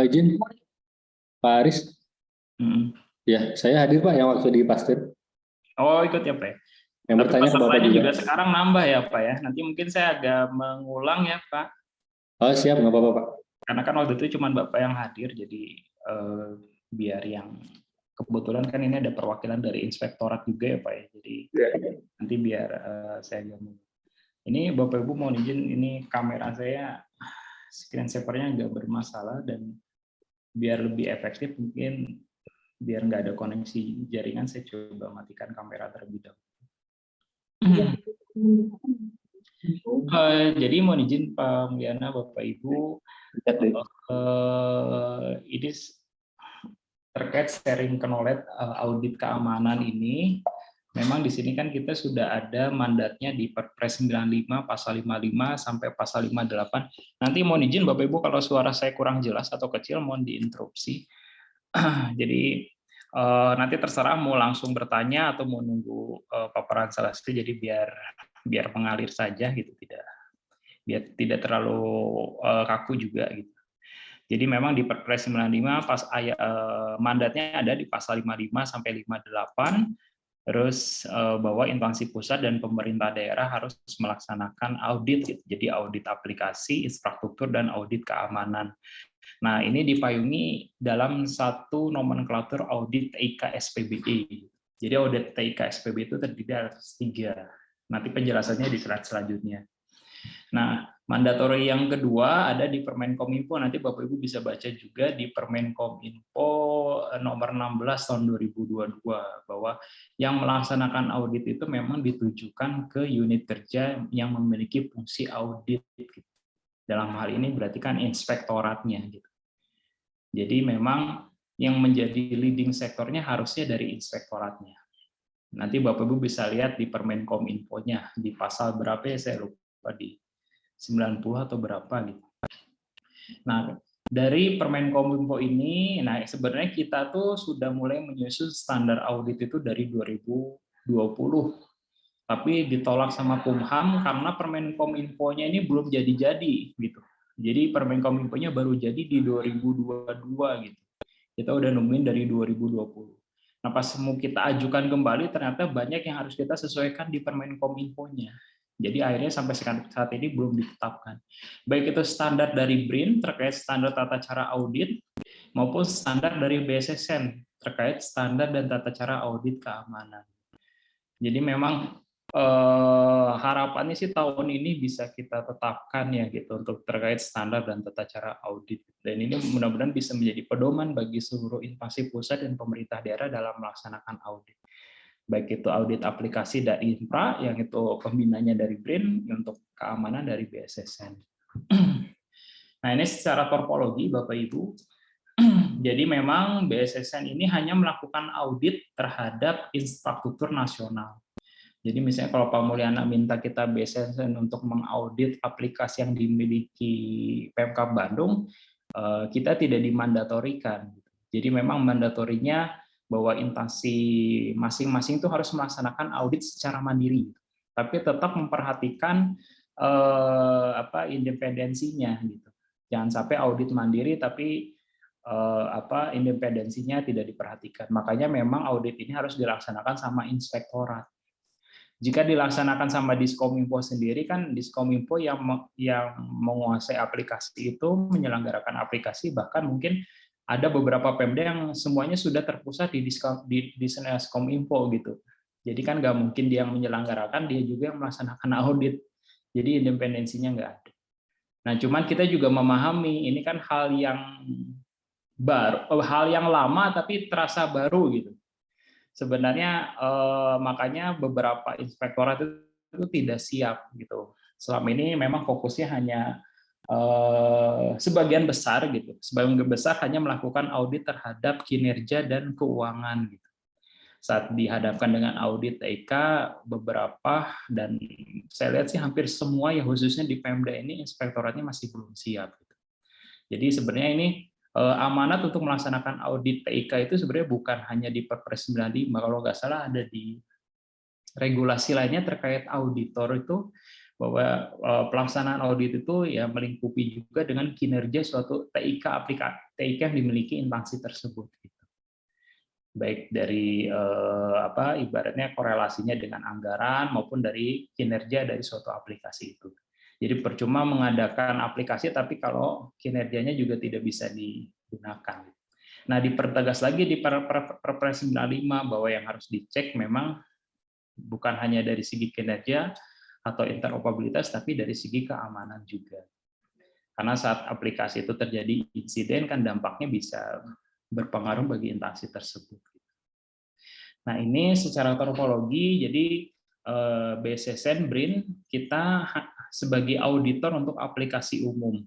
Izin, Pak Aris. Ya, saya hadir Pak yang waktu di Pasteur. Oh, ikut ya Pak. Yang Tapi bertanya ke Bapak juga sekarang nambah ya Pak ya. Nanti mungkin saya agak mengulang ya Pak. Oh siap, nggak apa-apa Pak. Karena kan waktu itu cuma Bapak yang hadir, jadi biar yang kebetulan kan ini ada perwakilan dari inspektorat juga ya Pak ya. Jadi nanti biar saya ngomong. Ini Bapak Ibu mohon izin, ini kamera saya screen savernya agak bermasalah, dan biar lebih efektif mungkin biar nggak ada koneksi jaringan, saya coba matikan kamera terlebih dahulu. Jadi mohon izin Pak Mulyana, Bapak Ibu, ini terkait sharing knowledge audit keamanan ini. Memang di sini kan kita sudah ada mandatnya di Perpres 95 pasal 55 sampai pasal 58. Nanti mohon izin Bapak Ibu kalau suara saya kurang jelas atau kecil mohon diinterupsi. Jadi nanti terserah mau langsung bertanya atau mau nunggu paparan selesai, jadi biar mengalir saja gitu, biar tidak terlalu kaku juga gitu. Jadi memang di Perpres 95 pas mandatnya ada di pasal 55 sampai 58. Terus bahwa instansi pusat dan pemerintah daerah harus melaksanakan audit, gitu. Jadi audit aplikasi, infrastruktur, dan audit keamanan. Nah, ini dipayungi dalam satu nomenklatur audit TIK SPBE. Jadi audit TIK SPBE itu terdiri atas 3. Nanti penjelasannya di slide selanjutnya. Nah, mandatori yang kedua ada di Permenkominfo, nanti Bapak Ibu bisa baca juga di Permenkominfo nomor 16 tahun 2022, bahwa yang melaksanakan audit itu memang ditujukan ke unit kerja yang memiliki fungsi audit. Dalam hal ini berarti kan inspektoratnya gitu. Jadi memang yang menjadi leading sektornya harusnya dari inspektoratnya. Nanti Bapak Ibu bisa lihat di Permenkominfo-nya di pasal berapa ya, saya lupa, di 90 atau berapa gitu. Nah, dari Permenkominfo ini, nah sebenarnya kita tuh sudah mulai menyusun standar audit itu dari 2020. Tapi ditolak sama Kumham karena Permenkominfo-nya ini belum jadi-jadi gitu. Jadi Permenkominfo-nya baru jadi di 2022 gitu. Kita udah nungguin dari 2020. Nah, pas mau kita ajukan kembali ternyata banyak yang harus kita sesuaikan di Permenkominfo-nya. Jadi akhirnya sampai saat ini belum ditetapkan. Baik itu standar dari BRIN terkait standar tata cara audit, maupun standar dari BSSN terkait standar dan tata cara audit keamanan. Jadi memang harapannya sih tahun ini bisa kita tetapkan ya gitu untuk terkait standar dan tata cara audit. Dan ini mudah-mudahan bisa menjadi pedoman bagi seluruh instansi pusat dan pemerintah daerah dalam melaksanakan audit. Baik itu audit aplikasi dari infra, yang itu pembinanya dari BRIN, untuk keamanan dari BSSN. Nah, ini secara topologi Bapak Ibu. Jadi memang BSSN ini hanya melakukan audit terhadap infrastruktur nasional. Jadi misalnya kalau Pak Mulyana minta kita BSSN untuk mengaudit aplikasi yang dimiliki Pemkab Bandung, kita tidak dimandatorikan. Jadi memang mandatorinya bahwa instansi masing-masing itu harus melaksanakan audit secara mandiri, tapi tetap memperhatikan independensinya gitu. Jangan sampai audit mandiri tapi independensinya tidak diperhatikan. Makanya memang audit ini harus dilaksanakan sama inspektorat. Jika dilaksanakan sama Diskominfo sendiri, kan Diskominfo yang menguasai aplikasi itu, menyelenggarakan aplikasi, bahkan mungkin ada beberapa Pemda yang semuanya sudah terpusat di Diskominfo gitu. Jadi kan nggak mungkin dia yang menyelenggarakan, dia juga yang melaksanakan audit. Jadi independensinya nggak ada. Nah, cuman kita juga memahami ini kan hal yang baru, hal yang lama tapi terasa baru gitu. Sebenarnya makanya beberapa inspektorat itu tidak siap gitu. Selama ini memang fokusnya hanya sebagian besar gitu. Sebagian besar hanya melakukan audit terhadap kinerja dan keuangan gitu. Saat dihadapkan dengan audit TIK beberapa, dan saya lihat sih hampir semua ya, khususnya di Pemda ini inspektoratnya masih belum siap gitu. Jadi sebenarnya ini amanat untuk melaksanakan audit TIK itu sebenarnya bukan hanya di Perpres 95, kalau nggak salah ada di regulasi lainnya terkait auditor itu bahwa pelaksanaan audit itu ya melingkupi juga dengan kinerja suatu TIK TIK yang dimiliki instansi tersebut. Baik dari ibaratnya korelasinya dengan anggaran maupun dari kinerja dari suatu aplikasi itu. Jadi percuma mengadakan aplikasi tapi kalau kinerjanya juga tidak bisa digunakan. Nah, dipertegas lagi di Perpres 95 bahwa yang harus dicek memang bukan hanya dari segi kinerja atau interoperabilitas tapi dari segi keamanan juga. Karena saat aplikasi itu terjadi insiden kan dampaknya bisa berpengaruh bagi instansi tersebut. Nah, ini secara topologi, jadi BSSN BRIN kita sebagai auditor untuk aplikasi umum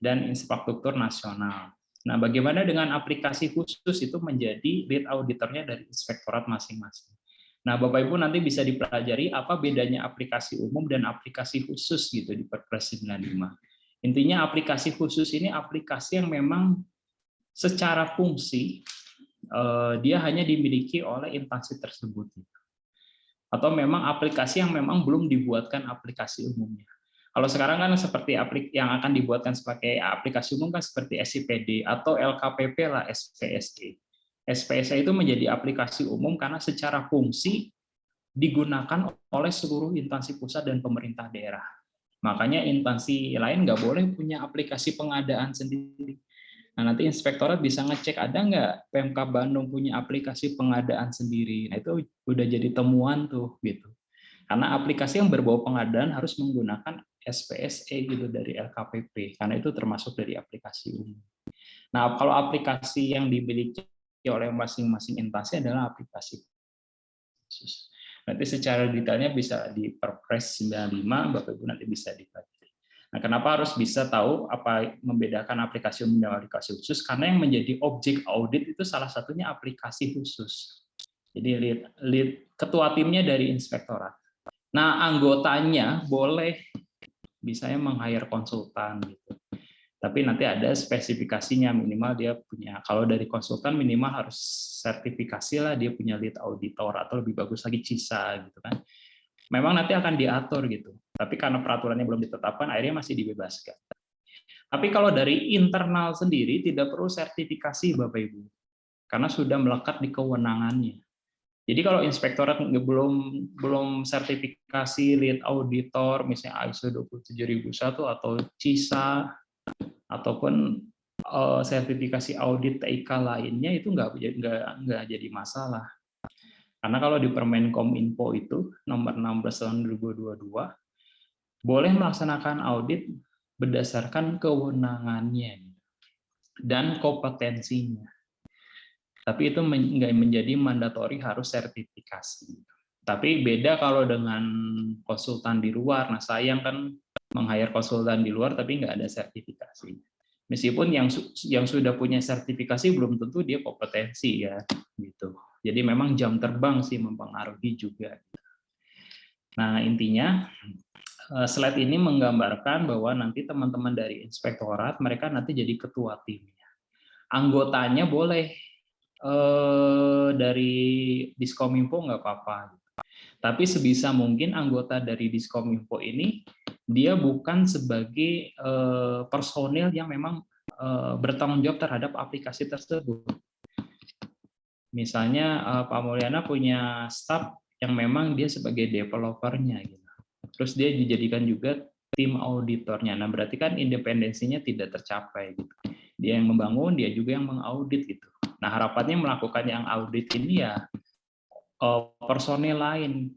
dan infrastruktur nasional. Nah, bagaimana dengan aplikasi khusus itu menjadi lead auditornya dari inspektorat masing-masing. Nah, Bapak Ibu nanti bisa dipelajari apa bedanya aplikasi umum dan aplikasi khusus gitu di Perpres 95. Intinya aplikasi khusus ini aplikasi yang memang secara fungsi dia hanya dimiliki oleh instansi tersebut. Atau memang aplikasi yang memang belum dibuatkan aplikasi umumnya. Kalau sekarang kan seperti yang akan dibuatkan sebagai aplikasi umum kan seperti SIPD atau LKPP lah, SPSE. SPSE itu menjadi aplikasi umum karena secara fungsi digunakan oleh seluruh instansi pusat dan pemerintah daerah. Makanya instansi lain nggak boleh punya aplikasi pengadaan sendiri. Nah, nanti inspektorat bisa ngecek ada nggak Pemkab Bandung punya aplikasi pengadaan sendiri. Nah, itu udah jadi temuan tuh gitu. Karena aplikasi yang berbau pengadaan harus menggunakan SPSE gitu dari LKPP karena itu termasuk dari aplikasi umum. Nah, kalau aplikasi yang dimiliki oleh masing-masing instansi adalah aplikasi khusus. Nanti secara detailnya bisa di Perpres 95, Bapak Ibu nanti bisa dipelajari. Nah, kenapa harus bisa tahu apa membedakan aplikasi umum dan aplikasi khusus? Karena yang menjadi objek audit itu salah satunya aplikasi khusus. Jadi ketua timnya dari inspektorat. Nah, anggotanya boleh misalnya meng-hire konsultan gitu. Tapi nanti ada spesifikasinya, minimal dia punya, kalau dari konsultan minimal harus sertifikasi lah, dia punya lead auditor atau lebih bagus lagi CISA gitu kan. Memang nanti akan diatur gitu. Tapi karena peraturannya belum ditetapkan, akhirnya masih dibebaskan. Tapi kalau dari internal sendiri tidak perlu sertifikasi Bapak Ibu, karena sudah melekat di kewenangannya. Jadi kalau inspektorat belum sertifikasi lead auditor, misalnya ISO 27001 atau CISA ataupun sertifikasi audit TIK lainnya itu nggak jadi masalah. Karena kalau di Permen Kominfo itu nomor 16 tahun 2022 boleh melaksanakan audit berdasarkan kewenangannya dan kompetensinya. Tapi itu nggak menjadi mandatori harus sertifikasi. Tapi beda kalau dengan konsultan di luar. Nah, sayang kan meng-hire konsultan di luar tapi nggak ada sertifikasi. Meskipun yang sudah punya sertifikasi belum tentu dia kompetensi ya, gitu. Jadi memang jam terbang sih mempengaruhi juga. Nah, intinya slide ini menggambarkan bahwa nanti teman-teman dari inspektorat mereka nanti jadi ketua timnya. Anggotanya boleh dari Diskominfo nggak apa-apa. Tapi sebisa mungkin anggota dari Diskominfo ini dia bukan sebagai personil yang memang bertanggung jawab terhadap aplikasi tersebut. Misalnya Pak Mulyana punya staf yang memang dia sebagai developernya, gitu. Terus dia dijadikan juga tim auditornya. Nah, berarti kan independensinya tidak tercapai. Gitu. Dia yang membangun, dia juga yang mengaudit gitu. Nah, harapannya melakukan yang audit ini ya personil lain.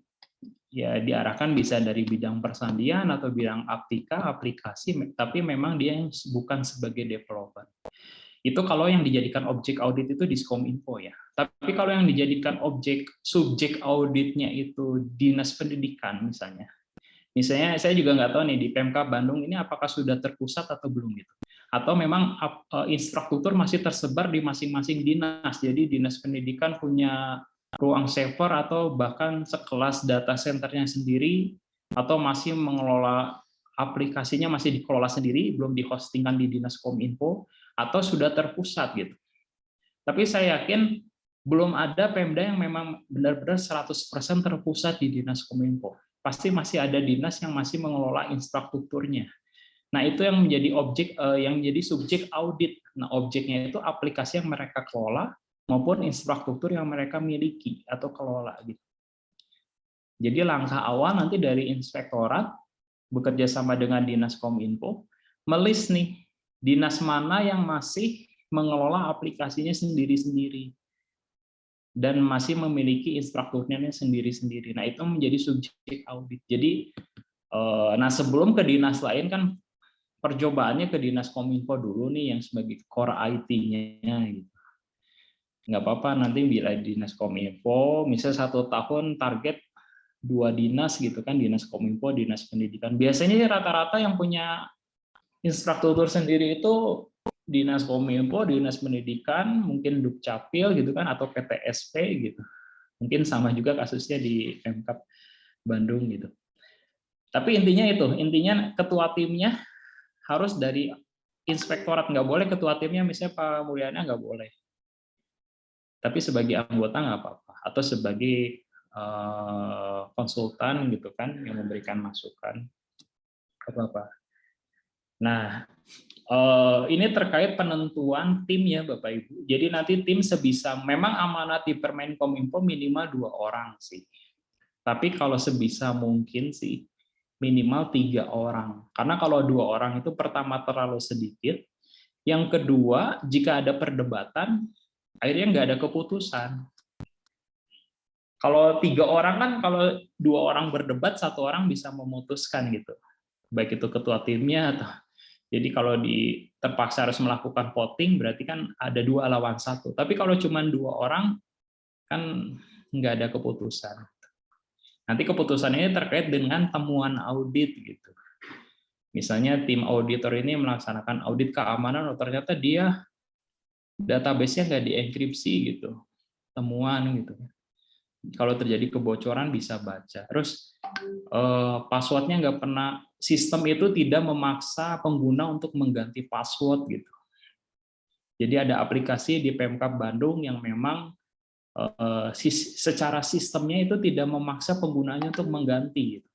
Ya diarahkan bisa dari bidang persandian atau bidang aplikasi, tapi memang dia yang bukan sebagai developer. Itu kalau yang dijadikan objek audit itu Diskominfo ya. Tapi kalau yang dijadikan subjek auditnya itu Dinas Pendidikan misalnya. Misalnya saya juga nggak tahu nih di Pemkab Bandung ini apakah sudah terpusat atau belum gitu. Atau memang infrastruktur masih tersebar di masing-masing dinas. Jadi Dinas Pendidikan punya ruang server atau bahkan sekelas data centernya sendiri atau masih mengelola aplikasinya masih dikelola sendiri, belum dihostingkan di Dinas Kominfo atau sudah terpusat gitu. Tapi saya yakin belum ada Pemda yang memang benar-benar 100% terpusat di Dinas Kominfo. pasti masih ada dinas yang masih mengelola infrastrukturnya. Nah, itu yang menjadi yang menjadi subjek audit. Nah, objeknya itu aplikasi yang mereka kelola maupun infrastruktur yang mereka miliki atau kelola gitu. Jadi langkah awal nanti dari inspektorat bekerja sama dengan Dinas Kominfo melis nih dinas mana yang masih mengelola aplikasinya sendiri-sendiri dan masih memiliki infrastrukturnya sendiri-sendiri. Nah, itu menjadi subjek audit. Jadi nah sebelum ke dinas lain kan percobaannya ke Dinas Kominfo dulu nih yang sebagai core IT-nya gitu. Nggak apa-apa nanti bila Dinas Kominfo misal 1 tahun target 2 dinas gitu kan, Dinas Kominfo, Dinas Pendidikan. Biasanya rata-rata yang punya infrastruktur sendiri itu Dinas Kominfo, Dinas Pendidikan, mungkin Dukcapil gitu kan, atau PTSP gitu. Mungkin sama juga kasusnya di Pemkab Bandung gitu. Tapi intinya ketua timnya harus dari inspektorat, nggak boleh ketua timnya misalnya Pak Mulyana nggak boleh. Tapi sebagai anggota nggak apa-apa, atau sebagai konsultan gitu kan yang memberikan masukan apa-apa. Nah, ini terkait penentuan tim ya Bapak Ibu. Jadi nanti tim sebisa, memang amanat di Permenkominfo minimal 2 orang sih. Tapi kalau sebisa mungkin sih minimal 3 orang. Karena kalau 2 orang itu pertama terlalu sedikit, yang kedua jika ada perdebatan akhirnya nggak ada keputusan. Kalau 3 orang kan, kalau 2 orang berdebat 1 orang bisa memutuskan gitu, baik itu ketua timnya atau jadi kalau terpaksa harus melakukan voting berarti kan ada 2 lawan 1. Tapi kalau cuma 2 orang kan nggak ada keputusan. Nanti keputusan ini terkait dengan temuan audit gitu. Misalnya tim auditor ini melaksanakan audit keamanan, oh ternyata dia database-nya nggak dienkripsi gitu, temuan gitu. Kalau terjadi kebocoran bisa baca. Terus passwordnya nggak pernah, sistem itu tidak memaksa pengguna untuk mengganti password gitu. Jadi ada aplikasi di Pemkab Bandung yang memang secara sistemnya itu tidak memaksa penggunanya untuk mengganti. Gitu.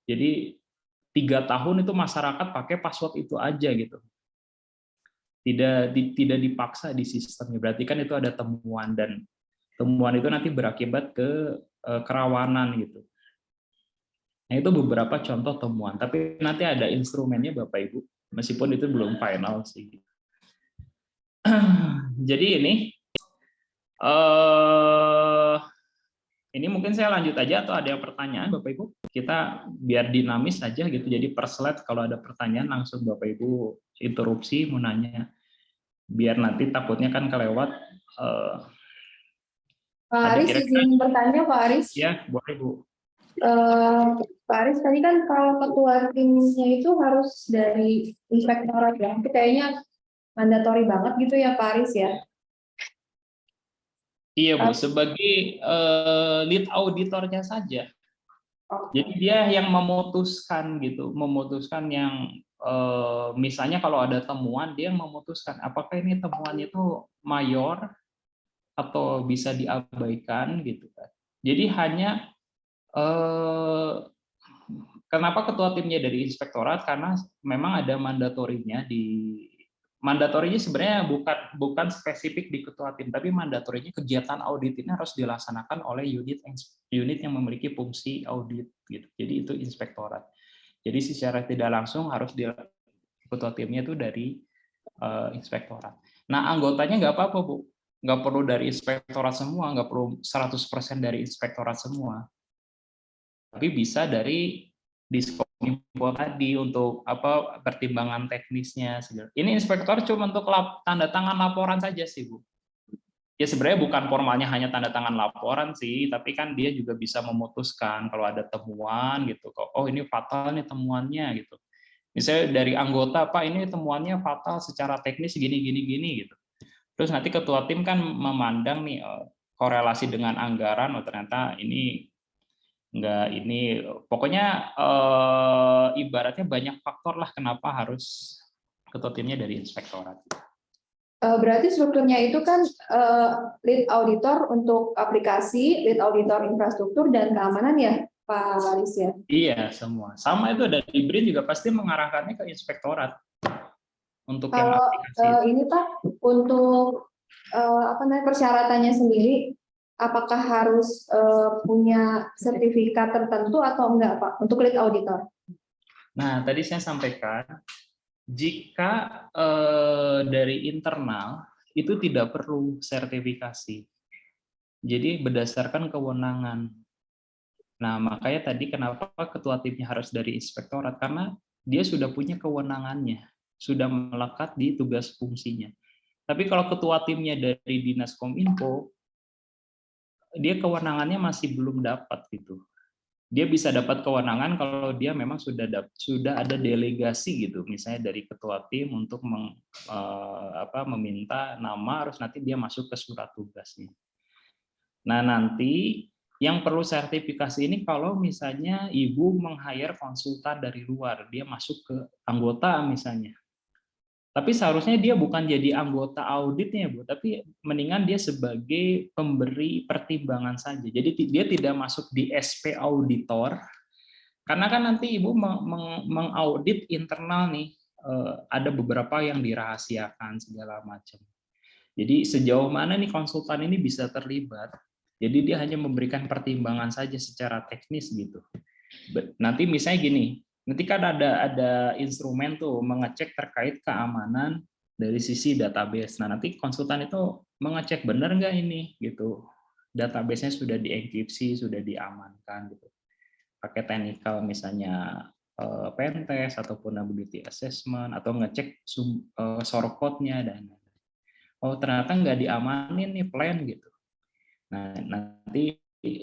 Jadi 3 tahun itu masyarakat pakai password itu aja gitu. Tidak dipaksa di sistemnya. Berarti kan itu ada temuan dan temuan itu nanti berakibat ke kerawanan gitu. Nah, itu beberapa contoh temuan, tapi nanti ada instrumennya Bapak Ibu, meskipun itu belum final sih. Jadi ini mungkin saya lanjut aja atau ada yang pertanyaan Bapak Ibu? Kita biar dinamis aja gitu, jadi per slide kalau ada pertanyaan langsung Bapak Ibu interupsi mau nanya, biar nanti takutnya kan kelewat. Pak Aris, izin bertanya Pak Aris. Ya, boleh Bu. Pak Aris, tadi kan kalau ketua timnya itu harus dari inspektorat ya, itu kayaknya mandatori banget gitu ya Pak Aris ya? Iya Bu, sebagai lead auditornya saja. Jadi dia yang memutuskan gitu, memutuskan yang misalnya kalau ada temuan dia memutuskan apakah ini temuannya itu mayor atau bisa diabaikan gitu kan. Jadi hanya kenapa ketua timnya dari inspektorat, karena memang ada mandatorinya mandatorinya sebenarnya bukan spesifik di ketua tim, tapi mandatorinya kegiatan audit ini harus dilaksanakan oleh unit yang memiliki fungsi audit gitu. Jadi itu inspektorat. Jadi secara tidak langsung harus ketua timnya itu dari inspektorat. Nah, anggotanya nggak apa-apa, Bu. Nggak perlu dari inspektorat semua, nggak perlu 100% dari inspektorat semua. Tapi bisa dari Diskominfo tadi untuk pertimbangan teknisnya. Ini inspektor cuma untuk tanda tangan laporan saja sih Bu. Ya sebenarnya bukan formalnya hanya tanda tangan laporan sih, tapi kan dia juga bisa memutuskan kalau ada temuan gitu. Oh ini fatal nih temuannya gitu. Misalnya dari anggota Pak ini temuannya fatal secara teknis gini gitu. Terus nanti ketua tim kan memandang nih korelasi dengan anggaran, oh ternyata ini pokoknya ibaratnya banyak faktor lah kenapa harus ketua timnya dari inspektorat. Berarti strukturnya itu kan lead auditor untuk aplikasi, lead auditor infrastruktur dan keamanan ya Pak Aris ya? Iya, semua. Sama itu dari BRIN juga pasti mengarahkannya ke inspektorat untuk yang Kalau aplikasi. ini Pak, untuk apa namanya persyaratannya sendiri, apakah harus punya sertifikat tertentu atau enggak Pak untuk lead auditor? Nah, tadi saya sampaikan, jika dari internal itu tidak perlu sertifikasi. Jadi berdasarkan kewenangan. Nah, makanya tadi kenapa ketua timnya harus dari inspektorat, karena dia sudah punya kewenangannya, sudah melekat di tugas fungsinya. Tapi kalau ketua timnya dari Dinas Kominfo, dia kewenangannya masih belum dapat gitu. Dia bisa dapat kewenangan kalau dia memang sudah ada delegasi gitu, misalnya dari ketua tim untuk meminta nama, harus nanti dia masuk ke surat tugasnya. Nah, nanti yang perlu sertifikasi ini kalau misalnya ibu meng-hire konsultan dari luar, dia masuk ke anggota misalnya. Tapi seharusnya dia bukan jadi anggota auditnya, Bu, tapi mendingan dia sebagai pemberi pertimbangan saja. Jadi dia tidak masuk di SP auditor, karena kan nanti Ibu mengaudit internal nih, ada beberapa yang dirahasiakan segala macam. Jadi sejauh mana nih konsultan ini bisa terlibat? Jadi dia hanya memberikan pertimbangan saja secara teknis gitu. Nanti misalnya gini, nanti kan ada instrumen tuh mengecek terkait keamanan dari sisi database. Nah, nanti konsultan itu mengecek benar nggak ini gitu. Database-nya sudah dienkripsi, sudah diamankan gitu. Pakai technical misalnya pentest ataupun ability assessment atau ngecek source code-nya dan oh ternyata nggak diamanin nih plan gitu. Nah, nanti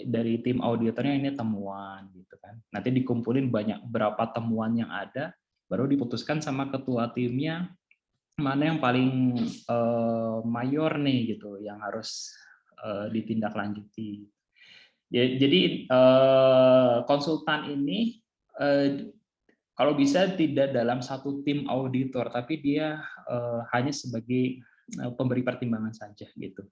dari tim auditornya ini temuan gitu kan. Nanti dikumpulin berapa temuan yang ada, baru diputuskan sama ketua timnya mana yang paling mayor nih gitu, yang harus ditindaklanjuti. Jadi konsultan ini kalau bisa tidak dalam satu tim auditor, tapi dia hanya sebagai pemberi pertimbangan saja gitu.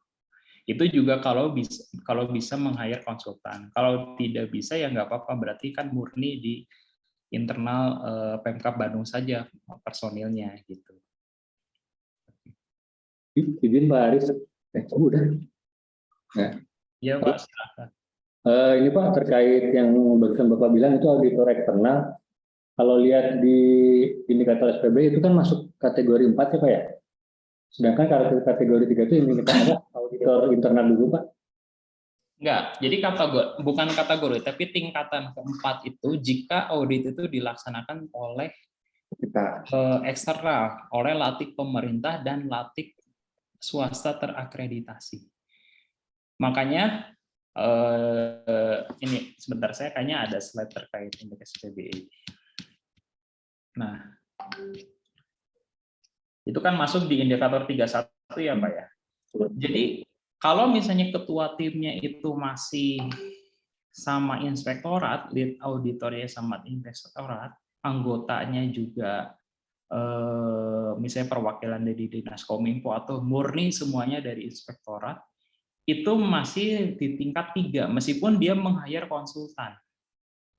Itu juga kalau bisa meng-hire konsultan. Kalau tidak bisa ya nggak apa-apa, berarti kan murni di internal Pemkab Bandung saja personilnya gitu. Izin Pak Aris, udah. Nah. Ya Pak, silakan. Ini Pak terkait yang barusan Bapak bilang itu auditor eksternal. Kalau lihat di indikator SPB itu kan masuk kategori 4 ya Pak ya. Sedangkan kategori 3 itu ini kita ada auditor internal dulu Pak. Enggak, jadi bukan kategori, tapi tingkatan keempat itu jika audit itu dilaksanakan oleh eksternal, oleh latik pemerintah dan latik swasta terakreditasi. Makanya ini sebentar, saya kayaknya ada slide terkait indeks SPB. Nah, itu kan masuk di indikator 31 ya Pak ya. Jadi kalau misalnya ketua timnya itu masih sama inspektorat, lead auditornya sama inspektorat, anggotanya juga misalnya perwakilan dari Dinas Kominfo atau murni semuanya dari inspektorat, itu masih di tingkat 3 meskipun dia meng-hire konsultan.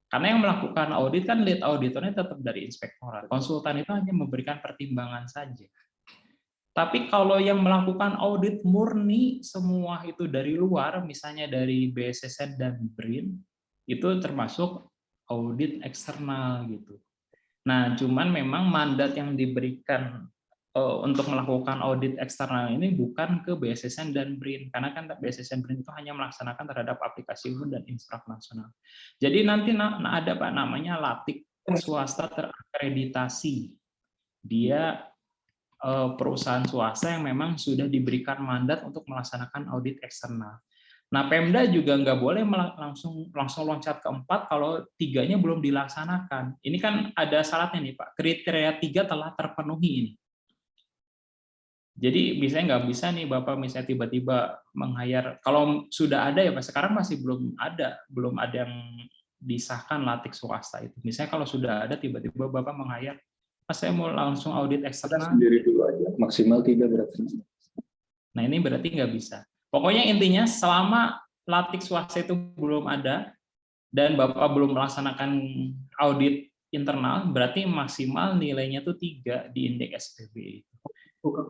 Karena yang melakukan audit kan lead auditornya tetap dari inspektorat. Konsultan itu hanya memberikan pertimbangan saja. Tapi kalau yang melakukan audit murni semua itu dari luar, misalnya dari BSSN dan BRIN, itu termasuk audit eksternal gitu. Nah, cuman memang mandat yang diberikan untuk melakukan audit eksternal ini bukan ke BSSN dan BRIN, karena kan BSSN BRIN itu hanya melaksanakan terhadap aplikasi umum dan infra nasional. Jadi nanti ada Pak namanya latik swasta terakreditasi. Dia perusahaan swasta yang memang sudah diberikan mandat untuk melaksanakan audit eksternal. Nah, Pemda juga nggak boleh langsung loncat ke 4 kalau 3-nya belum dilaksanakan. Ini kan ada syaratnya nih Pak, kriteria 3 telah terpenuhi ini. Jadi misalnya nggak bisa nih Bapak misalnya tiba-tiba meng-hire, kalau sudah ada ya Pak, sekarang masih belum ada yang disahkan latik swasta itu. Misalnya kalau sudah ada tiba-tiba Bapak meng-hire, saya mau langsung audit eksternal. Sendiri dulu aja, maksimal 3 berarti. Nah ini berarti nggak bisa. Pokoknya intinya selama latik swasta itu belum ada, dan Bapak belum melaksanakan audit internal, berarti maksimal nilainya tuh 3 di indeks SPB.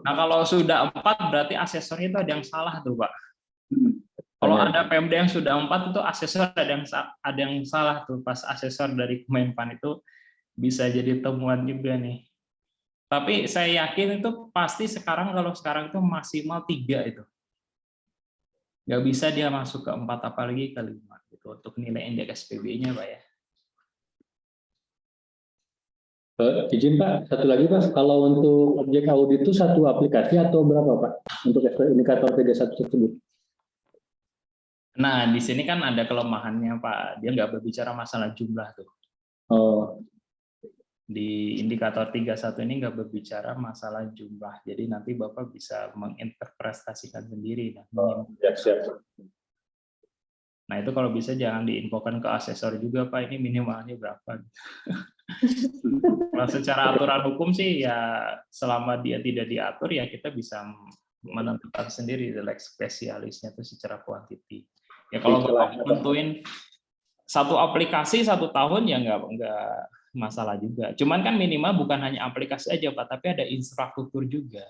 Nah, kalau sudah 4 berarti asesornya itu ada yang salah tuh, Pak. Kalau ada Pemda yang sudah 4 itu asesor ada yang salah tuh, pas asesor dari Kemenpan itu bisa jadi temuan juga nih. Tapi saya yakin itu pasti kalau sekarang itu maksimal 3 itu. Nggak bisa dia masuk ke 4 apalagi ke 5 gitu untuk nilai indeks SPB-nya, Pak ya. Izin Pak, satu lagi Pak, kalau untuk objek audit itu satu aplikasi atau berapa Pak untuk indikator 31 tersebut? Nah, di sini kan ada kelemahannya Pak, dia nggak berbicara masalah jumlah tuh. Oh. Di indikator 31 ini nggak berbicara masalah jumlah, jadi nanti Bapak bisa menginterpretasikan sendiri. Siap. Nah, itu kalau bisa jangan diinfokan ke asesor juga Pak, ini minimalnya berapa. Kalau secara aturan hukum sih ya selama dia tidak diatur ya kita bisa menentukan sendiri nilai spesialisnya itu secara kuantiti. Ya kalau Bapak tentuin satu aplikasi 1 tahun ya nggak masalah juga. Cuman kan minimal bukan hanya aplikasi aja Pak, tapi ada infrastruktur juga.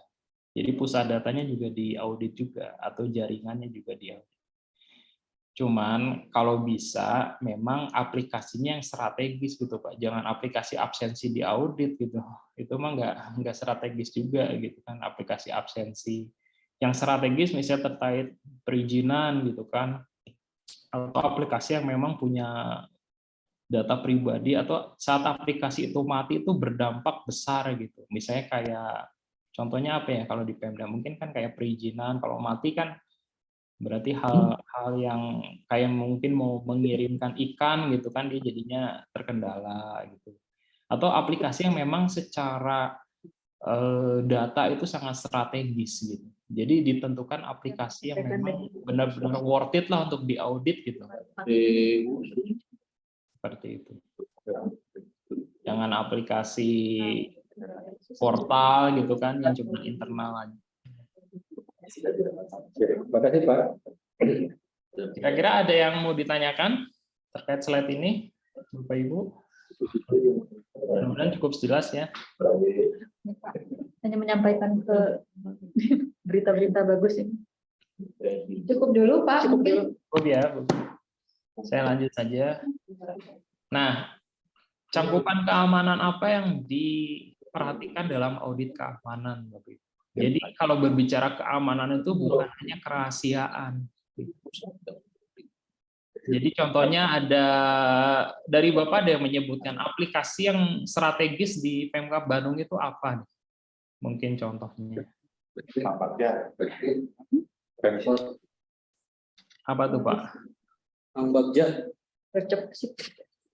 Jadi pusat datanya juga diaudit juga atau jaringannya juga diaudit. Cuman kalau bisa memang aplikasinya yang strategis gitu Pak. Jangan aplikasi absensi diaudit gitu. Itu mah nggak strategis juga gitu kan, aplikasi absensi. Yang strategis misalnya terkait perizinan gitu kan, atau aplikasi yang memang punya data pribadi, atau saat aplikasi itu mati itu berdampak besar gitu. Misalnya kayak contohnya apa ya kalau di Pemda mungkin kan kayak perizinan, kalau mati kan berarti hal yang kayak mungkin mau mengirimkan ikan gitu kan dia jadinya terkendala gitu. Atau aplikasi yang memang secara data itu sangat strategis gitu. Jadi ditentukan aplikasi yang memang benar-benar worth it lah untuk diaudit gitu. Seperti itu. Jangan aplikasi portal gitu kan yang cuma internal aja. Terima kasih Pak. Kira-kira ada yang mau ditanyakan terkait slide ini, Bapak Ibu? Mudah-mudahan cukup jelas ya. Hanya menyampaikan ke berita-berita bagus ini. Cukup dulu Pak. Cukup ya. Saya lanjut saja. Nah, cakupan keamanan apa yang diperhatikan dalam audit keamanan, Bapak Ibu? Jadi kalau berbicara keamanan itu bukan hanya kerahasiaan. Jadi contohnya ada dari Bapak ada yang menyebutkan aplikasi yang strategis di Pemkab Bandung itu apa? Mungkin contohnya. Apa tuh Pak?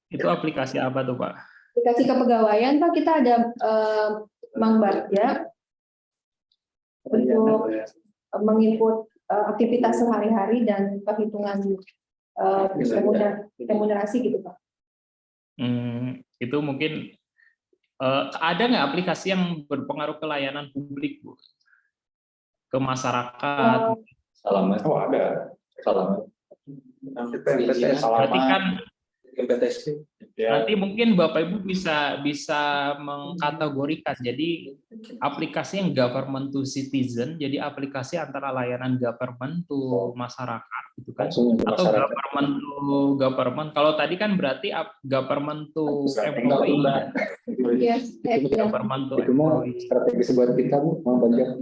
Itu aplikasi apa tuh Pak? Aplikasi kepegawaian Pak, kita ada Mang Bagja untuk menginput aktivitas sehari-hari dan perhitungan remunerasi gitu Pak. Itu mungkin ada nggak aplikasi yang berpengaruh ke layanan publik Bu? Ke masyarakat? Salaman. Oh ada. Salaman. Berarti kan nanti mungkin Bapak Ibu bisa mengkategorikan. Jadi aplikasi yang government to citizen, jadi aplikasi antara layanan government to masyarakat gitu kan, atau government to government. Kalau tadi kan berarti government to employee. Yes, Government to itu mau employee. strategi buat kita Bu, Mang Bagja.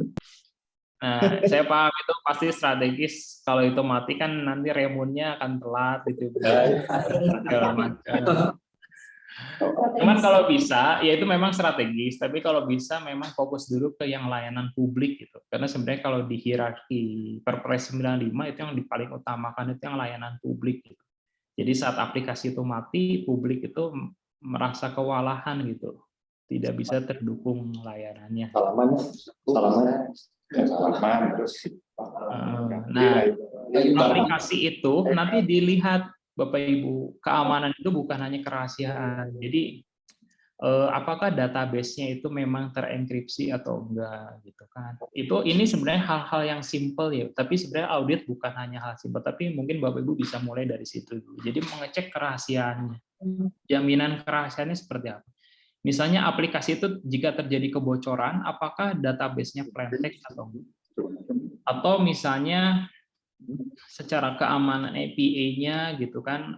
Nah, saya paham itu pasti strategis. Kalau itu mati kan nanti remunnya akan telat gitu. Segala macam. Cuman kalau bisa, ya itu memang strategis. Tapi kalau bisa memang fokus dulu ke yang layanan publik gitu. Karena sebenarnya kalau di hierarki Perpres 95 itu yang paling utamakan itu yang layanan publik gitu. Jadi saat aplikasi itu mati, publik itu merasa kewalahan gitu. Tidak bisa terdukung layanannya. Salaman. Nah, aplikasi itu nanti dilihat Bapak Ibu, keamanan itu bukan hanya kerahasiaan. Jadi apakah database-nya itu memang terenkripsi atau enggak gitu kan. Ini sebenarnya hal-hal yang simple ya, tapi sebenarnya audit bukan hanya hal simple, tapi mungkin Bapak Ibu bisa mulai dari situ dulu. Jadi mengecek kerahasiaannya. Jaminan kerahasiaannya seperti apa? Misalnya aplikasi itu jika terjadi kebocoran, apakah database-nya plain text atau enggak? Atau misalnya secara keamanan API-nya gitu kan,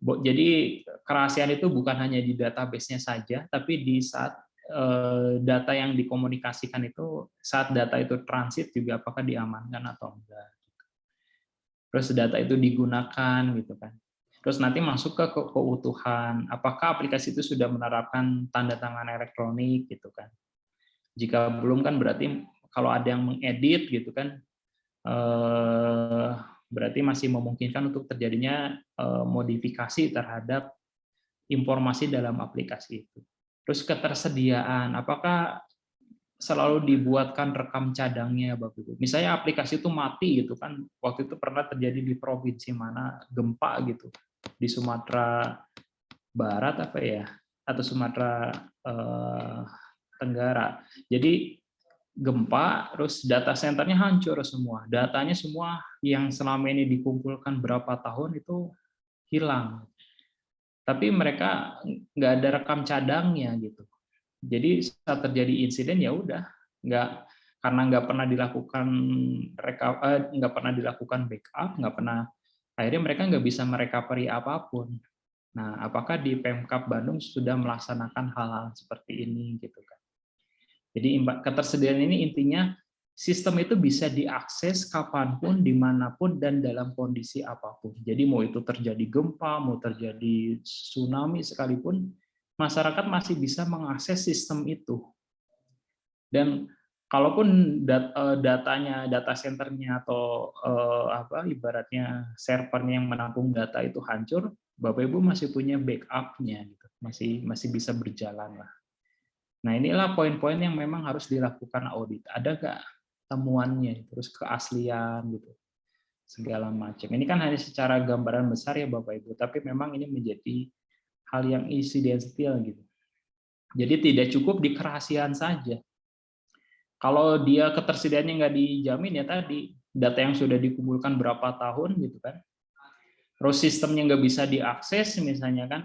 jadi kerahasiaan itu bukan hanya di database-nya saja, tapi di saat data yang dikomunikasikan itu, saat data itu transit juga apakah diamankan atau enggak. Terus data itu digunakan gitu kan. Terus nanti masuk ke keutuhan, apakah aplikasi itu sudah menerapkan tanda tangan elektronik gitu kan. Jika belum kan berarti kalau ada yang mengedit gitu kan, berarti masih memungkinkan untuk terjadinya modifikasi terhadap informasi dalam aplikasi itu. Terus ketersediaan, apakah selalu dibuatkan rekam cadangnya, Bapak Ibu. Misalnya aplikasi itu mati gitu kan, waktu itu pernah terjadi di provinsi mana, gempa gitu, di Sumatera Barat apa ya, atau Sumatera Tenggara. Jadi gempa, terus data centernya hancur semua. Datanya semua yang selama ini dikumpulkan berapa tahun itu hilang. Tapi mereka nggak ada rekam cadangnya gitu. Jadi saat terjadi insiden ya udah, karena nggak pernah dilakukan nggak pernah dilakukan backup, nggak pernah, akhirnya mereka nggak bisa merecovery apapun. Nah, apakah di Pemkab Bandung sudah melaksanakan hal-hal seperti ini gitu kan? Jadi ketersediaan ini intinya sistem itu bisa diakses kapanpun, dimanapun, dan dalam kondisi apapun. Jadi mau itu terjadi gempa, mau terjadi tsunami sekalipun, masyarakat masih bisa mengakses sistem itu. Dan kalaupun datanya, data centernya atau ibaratnya servernya yang menampung data itu hancur, Bapak Ibu masih punya backup-nya, gitu. masih bisa berjalan lah. Nah, inilah poin-poin yang memang harus dilakukan audit. Ada nggak temuannya, terus keaslian gitu, segala macam. Ini kan hanya secara gambaran besar ya Bapak Ibu, tapi memang ini menjadi hal yang insidental gitu. Jadi tidak cukup di kerahasiaan saja. Kalau dia ketersediaannya nggak dijamin ya tadi, data yang sudah dikumpulkan berapa tahun gitu kan, terus sistemnya nggak bisa diakses misalnya kan,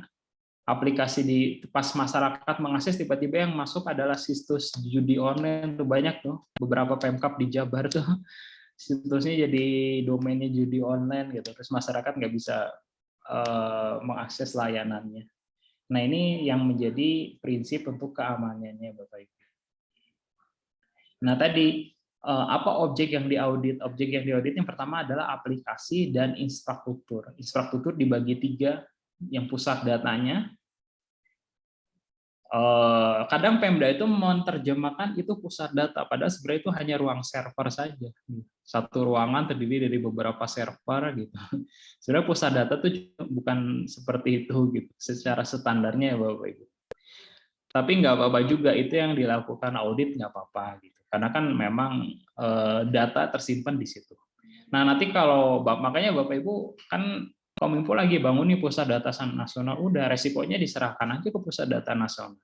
aplikasi pas masyarakat mengakses tiba-tiba yang masuk adalah situs judi online tuh, banyak tuh beberapa Pemkab di Jabar tuh situsnya jadi domainnya judi online gitu, terus masyarakat nggak bisa mengakses layanannya. Nah, ini yang menjadi prinsip untuk keamanannya Bapak Ibu. Nah, tadi apa objek yang diaudit? Objek yang diaudit yang pertama adalah aplikasi dan infrastruktur. Infrastruktur dibagi 3, yang pusat datanya. Kadang Pemda itu menerjemahkan itu pusat data, padahal sebenarnya itu hanya ruang server saja. Satu ruangan terdiri dari beberapa server gitu. Sebenarnya pusat data itu bukan seperti itu gitu, secara standarnya ya Bapak Ibu. Tapi nggak apa-apa juga, itu yang dilakukan audit nggak apa-apa gitu. Karena kan memang data tersimpan di situ. Nah, nanti kalau makanya Bapak Ibu kan Kominfo lagi bangun nih pusat data nasional, udah resikonya diserahkan aja ke pusat data nasional.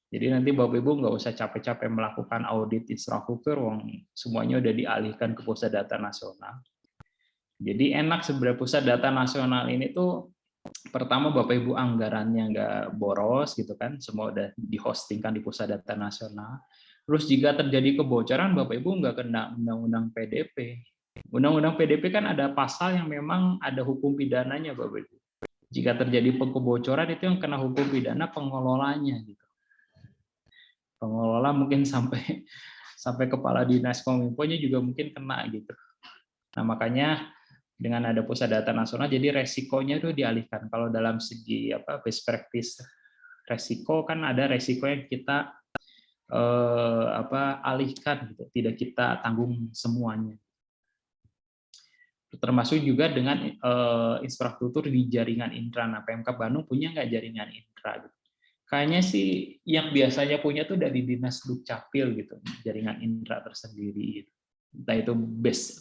Jadi nanti Bapak Ibu nggak usah capek-capek melakukan audit infrastruktur, semuanya udah dialihkan ke pusat data nasional. Jadi enak sebenarnya pusat data nasional ini tuh, pertama Bapak Ibu anggarannya nggak boros gitu kan, semua udah dihostingkan di pusat data nasional. Terus jika terjadi kebocoran, Bapak Ibu nggak kena undang-undang PDP. Undang-undang PDP kan ada pasal yang memang ada hukum pidananya Bapak Ibu. Jika terjadi kebocoran itu yang kena hukum pidana pengelolanya gitu. Pengelola mungkin sampai kepala dinas Kominfo-nya juga mungkin kena gitu. Nah, makanya dengan ada pusat data nasional jadi resikonya itu dialihkan. Kalau dalam segi best practice resiko kan ada resiko yang kita alihkan gitu, tidak kita tanggung semuanya. Termasuk juga dengan infrastruktur di jaringan intra. Nah, Pemkab Bandung punya nggak jaringan intra? Gitu. Kayaknya sih yang biasanya punya tuh dari Dinas Dukcapil gitu, jaringan intra tersendiri. Gitu. Entah itu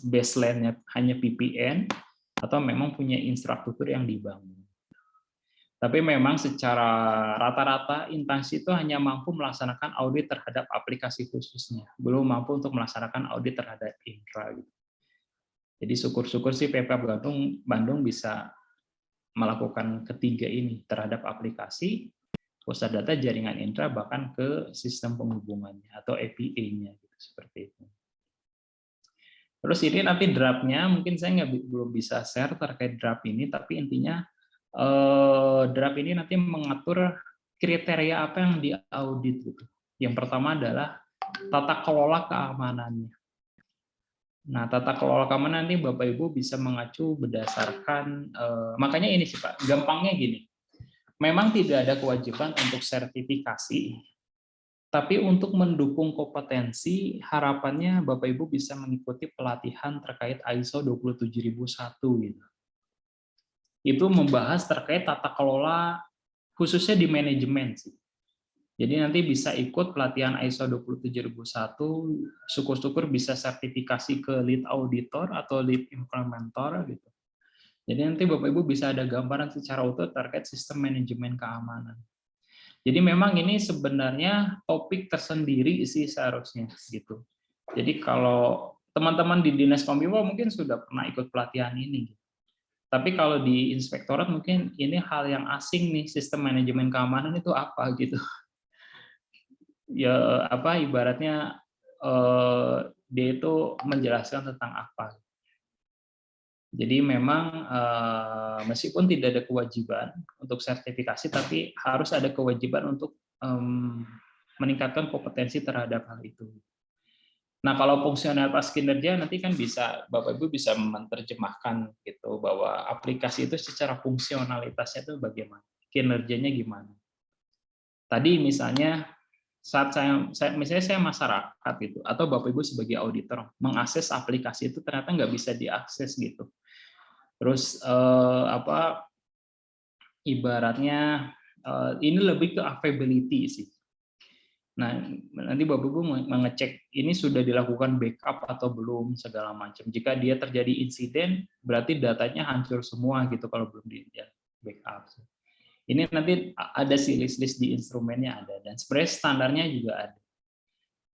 baseline-nya hanya VPN atau memang punya infrastruktur yang dibangun. Tapi memang secara rata-rata instansi itu hanya mampu melaksanakan audit terhadap aplikasi khususnya, belum mampu untuk melaksanakan audit terhadap infra. Gitu. Jadi syukur-syukur sih Pemkab Bandung bisa melakukan ketiga ini terhadap aplikasi, pusat data, jaringan infra, bahkan ke sistem penghubungannya atau API-nya, gitu, seperti itu. Terus ini nanti draft-nya, mungkin saya belum bisa share terkait draft ini, tapi intinya draft ini nanti mengatur kriteria apa yang diaudit. Gitu. Yang pertama adalah tata kelola keamanannya. Nah, tata kelola keamanan nanti Bapak Ibu bisa mengacu berdasarkan, makanya ini sih Pak, gampangnya gini, memang tidak ada kewajiban untuk sertifikasi, tapi untuk mendukung kompetensi, harapannya Bapak Ibu bisa mengikuti pelatihan terkait ISO 27001 gitu. Itu membahas terkait tata kelola khususnya di manajemen sih. Jadi nanti bisa ikut pelatihan ISO 27001, syukur-syukur bisa sertifikasi ke lead auditor atau lead implementer gitu. Jadi nanti Bapak Ibu bisa ada gambaran secara utuh terkait sistem manajemen keamanan. Jadi memang ini sebenarnya topik tersendiri sih seharusnya gitu. Jadi kalau teman-teman di Dinas Kominfo mungkin sudah pernah ikut pelatihan ini. Tapi kalau di inspektorat mungkin ini hal yang asing nih, sistem manajemen keamanan itu apa gitu. Ya apa ibaratnya dia itu menjelaskan tentang apa. Jadi memang meskipun tidak ada kewajiban untuk sertifikasi, tapi harus ada kewajiban untuk meningkatkan kompetensi terhadap hal itu. Nah, kalau fungsionalitas kinerja nanti kan bisa Bapak Ibu bisa menerjemahkan gitu bahwa aplikasi itu secara fungsionalitasnya itu bagaimana, kinerjanya gimana. Tadi misalnya saat misalnya saya masyarakat gitu atau Bapak Ibu sebagai auditor mengakses aplikasi itu ternyata nggak bisa diakses gitu. Terus ibaratnya ini lebih ke availability sih. Nah, nanti Bapak Ibu mengecek ini sudah dilakukan backup atau belum segala macam. Jika dia terjadi insiden, berarti datanya hancur semua gitu kalau belum di backup. Ini nanti ada sih list-list di instrumennya ada dan sebenarnya standarnya juga ada.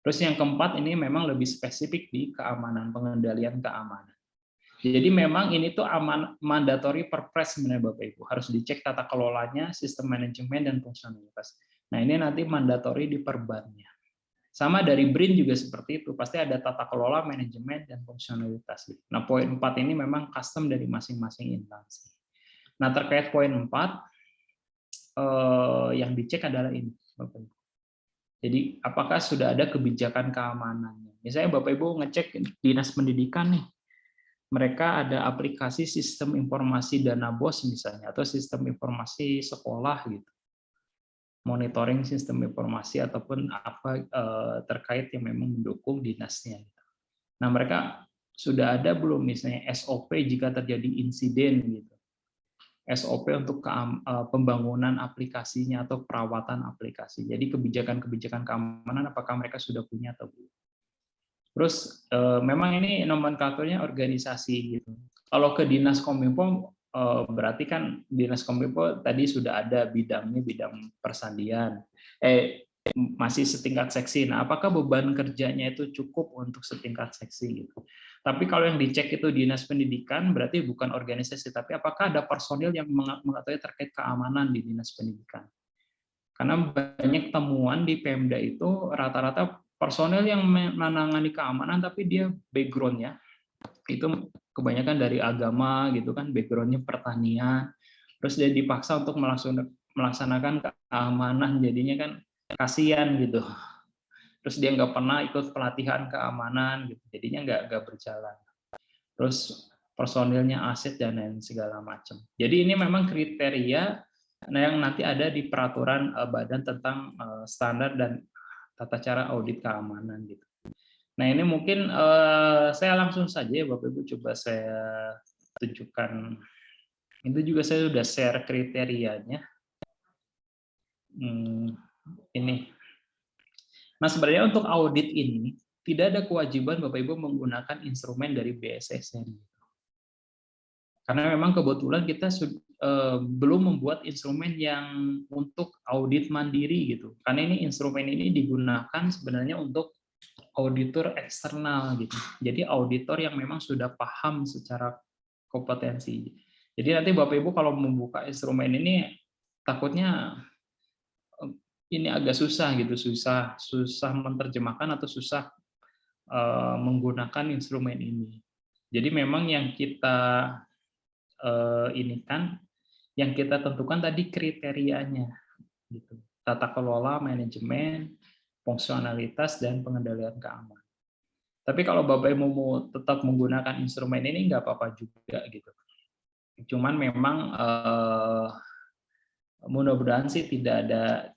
Terus yang keempat ini memang lebih spesifik di keamanan, pengendalian keamanan. Jadi memang ini tuh mandatory perpres sebenarnya Bapak Ibu. Harus dicek tata kelolanya, sistem manajemen dan fungsionalitas. Nah, ini nanti mandatory di perbannya. Sama dari BRIN juga seperti itu, pasti ada tata kelola, manajemen, dan fungsionalitas. Nah, poin 4 ini memang custom dari masing-masing instansi. Nah, terkait poin 4, yang dicek adalah ini, Bapak Ibu. Jadi, apakah sudah ada kebijakan keamanannya? Misalnya Bapak Ibu ngecek Dinas Pendidikan nih, mereka ada aplikasi sistem informasi dana BOS misalnya, atau sistem informasi sekolah gitu. Monitoring sistem informasi ataupun apa terkait yang memang mendukung dinasnya. Nah, mereka sudah ada belum misalnya SOP jika terjadi insiden gitu. SOP untuk pembangunan aplikasinya atau perawatan aplikasi. Jadi kebijakan-kebijakan keamanan apakah mereka sudah punya atau belum. Terus memang ini nomenklaturnya organisasi gitu. Kalau ke Dinas Kominfo berarti kan Dinas Kominfo tadi sudah ada bidangnya, bidang persandian. Masih setingkat seksi. Nah, apakah beban kerjanya itu cukup untuk setingkat seksi gitu. Tapi kalau yang dicek itu Dinas Pendidikan berarti bukan organisasi, tapi apakah ada personil yang mengetahui terkait keamanan di Dinas Pendidikan. Karena banyak temuan di Pemda itu rata-rata personel yang menangani keamanan tapi dia background-nya itu kebanyakan dari agama gitu kan, background-nya pertanian, terus dia dipaksa untuk melaksanakan keamanan, jadinya kan kasihan gitu. Terus dia nggak pernah ikut pelatihan keamanan gitu, jadinya nggak berjalan. Terus personilnya aset dan lain segala macam. Jadi ini memang kriteria yang nanti ada di peraturan badan tentang standar dan tata cara audit keamanan gitu. Nah, ini mungkin saya langsung saja ya Bapak Ibu coba saya tunjukkan. Itu juga saya sudah share kriterianya. Ini. Nah, sebenarnya untuk audit ini tidak ada kewajiban Bapak Ibu menggunakan instrumen dari BSSN. Karena memang kebetulan kita belum membuat instrumen yang untuk audit mandiri gitu. Karena ini instrumen ini digunakan sebenarnya untuk auditor eksternal gitu. Jadi auditor yang memang sudah paham secara kompetensi. Jadi nanti Bapak Ibu kalau membuka instrumen ini takutnya ini agak susah gitu, susah menerjemahkan atau susah menggunakan instrumen ini. Jadi memang yang kita ini kan, yang kita tentukan tadi kriterianya, gitu. Tata kelola, manajemen, fungsionalitas, dan pengendalian keamanan. Tapi kalau Bapak Ibu mau tetap menggunakan instrumen ini nggak apa-apa juga gitu. Cuman memang mudah-mudahan sih tidak ada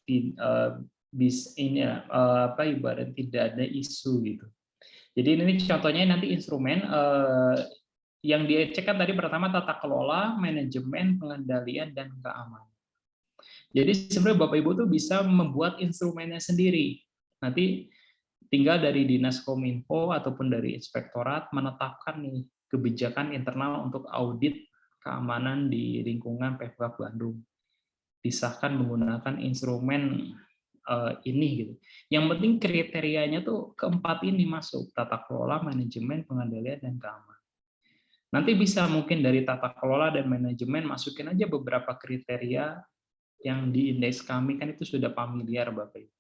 ibarat tidak ada isu gitu. Jadi ini contohnya nanti instrumen yang dicek kan tadi pertama tata kelola, manajemen, pengendalian, dan keamanan. Jadi sebenarnya Bapak Ibu tuh bisa membuat instrumennya sendiri. Nanti tinggal dari Dinas Kominfo ataupun dari inspektorat menetapkan nih kebijakan internal untuk audit keamanan di lingkungan Pemkab Bandung. Disahkan menggunakan instrumen ini gitu. Yang penting kriterianya tuh keempat ini masuk, tata kelola, manajemen, pengendalian, dan keamanan. Nanti bisa mungkin dari tata kelola dan manajemen masukin aja beberapa kriteria yang di indeks kami kan itu sudah familiar Bapak Ibu.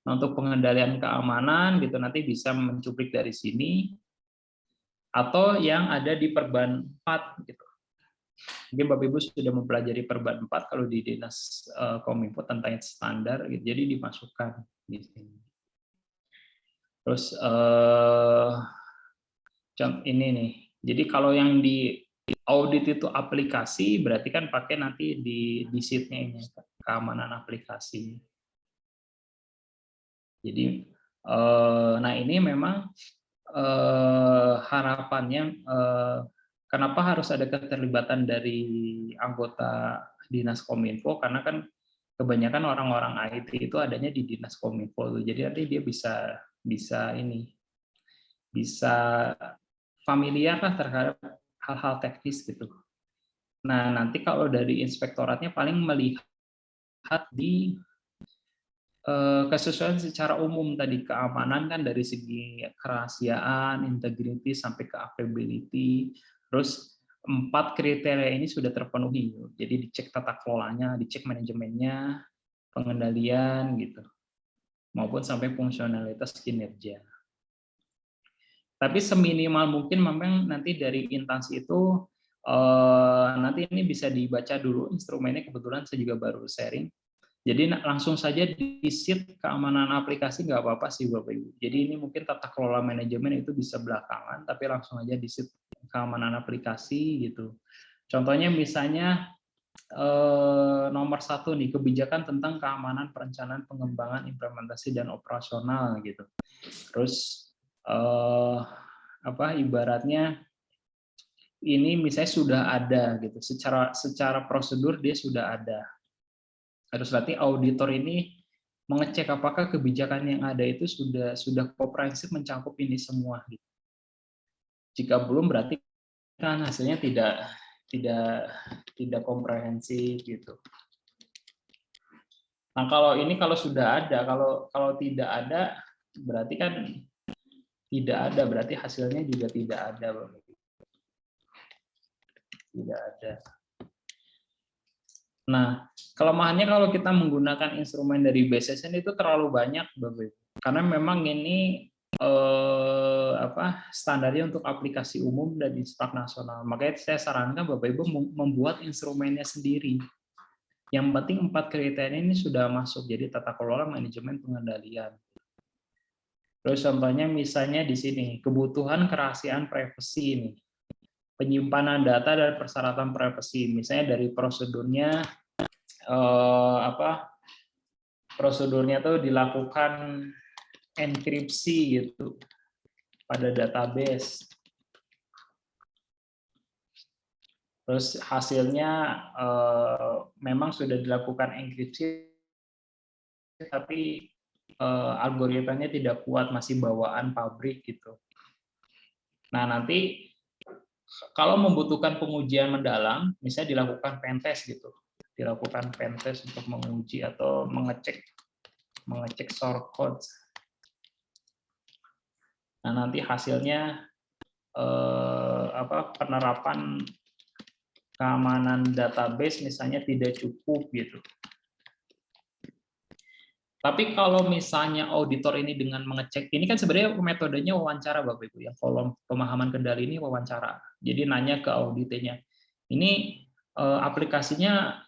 Nah, untuk pengendalian keamanan gitu nanti bisa mencuplik dari sini atau yang ada di Perban 4 gitu. Mungkin Bapak Ibu sudah mempelajari Perban 4 kalau di Dinas Kominfo tentang standar gitu. Jadi dimasukkan di sini. Terus ini nih. Jadi kalau yang di audit itu aplikasi berarti kan pakai nanti di sheet-nya ini keamanan aplikasi. Jadi nah ini memang harapannya kenapa harus ada keterlibatan dari anggota Dinas Kominfo karena kan kebanyakan orang-orang IT itu adanya di Dinas Kominfo. Jadi nanti dia bisa familiar lah terhadap hal-hal teknis gitu. Nah, nanti kalau dari inspektoratnya paling melihat di kesesuaian secara umum tadi keamanan kan dari segi kerahasiaan, integrity sampai ke availability. Terus 4 kriteria ini sudah terpenuhi. Jadi dicek tata kelolanya, dicek manajemennya, pengendalian gitu. Maupun sampai fungsionalitas kinerja. Tapi seminimal mungkin memang nanti dari instansi itu nanti ini bisa dibaca dulu instrumennya, kebetulan saya juga baru sharing. Jadi langsung saja di sheet keamanan aplikasi nggak apa-apa sih Bapak Ibu. Jadi ini mungkin tata kelola manajemen itu bisa belakangan, tapi langsung aja di sheet keamanan aplikasi gitu. Contohnya misalnya nomor 1 nih, kebijakan tentang keamanan perencanaan pengembangan implementasi dan operasional gitu. Terus ibaratnya ini misalnya sudah ada gitu, secara prosedur dia sudah ada. Harus berarti auditor ini mengecek apakah kebijakan yang ada itu sudah komprehensif mencakup ini semua. Gitu. Jika belum berarti kan hasilnya tidak komprehensif gitu. Nah kalau sudah ada, kalau tidak ada berarti kan tidak ada, berarti hasilnya juga tidak ada. Tidak ada. Nah, kelemahannya kalau kita menggunakan instrumen dari BSSN itu terlalu banyak, Bapak Ibu. Karena memang ini standarnya untuk aplikasi umum dan inspek nasional. Makanya saya sarankan Bapak Ibu membuat instrumennya sendiri. Yang penting 4 kriteria ini sudah masuk, jadi tata kelola, manajemen, pengendalian. Terus contohnya misalnya di sini, kebutuhan kerahasiaan privasi ini. Penyimpanan data dan persyaratan privasi, misalnya dari prosedurnya prosedurnya tuh dilakukan enkripsi gitu pada database. Terus hasilnya memang sudah dilakukan enkripsi, tapi algoritmanya tidak kuat, masih bawaan pabrik gitu. Nah nanti Kalau membutuhkan pengujian mendalam, misalnya dilakukan pentest gitu, dilakukan pentest untuk menguji atau mengecek source code. Nah, nanti hasilnya penerapan keamanan database misalnya tidak cukup gitu. Tapi kalau misalnya auditor ini dengan mengecek, ini kan sebenarnya metodenya wawancara Bapak Ibu ya, kolom pemahaman kendali ini wawancara. Jadi nanya ke auditnya, ini aplikasinya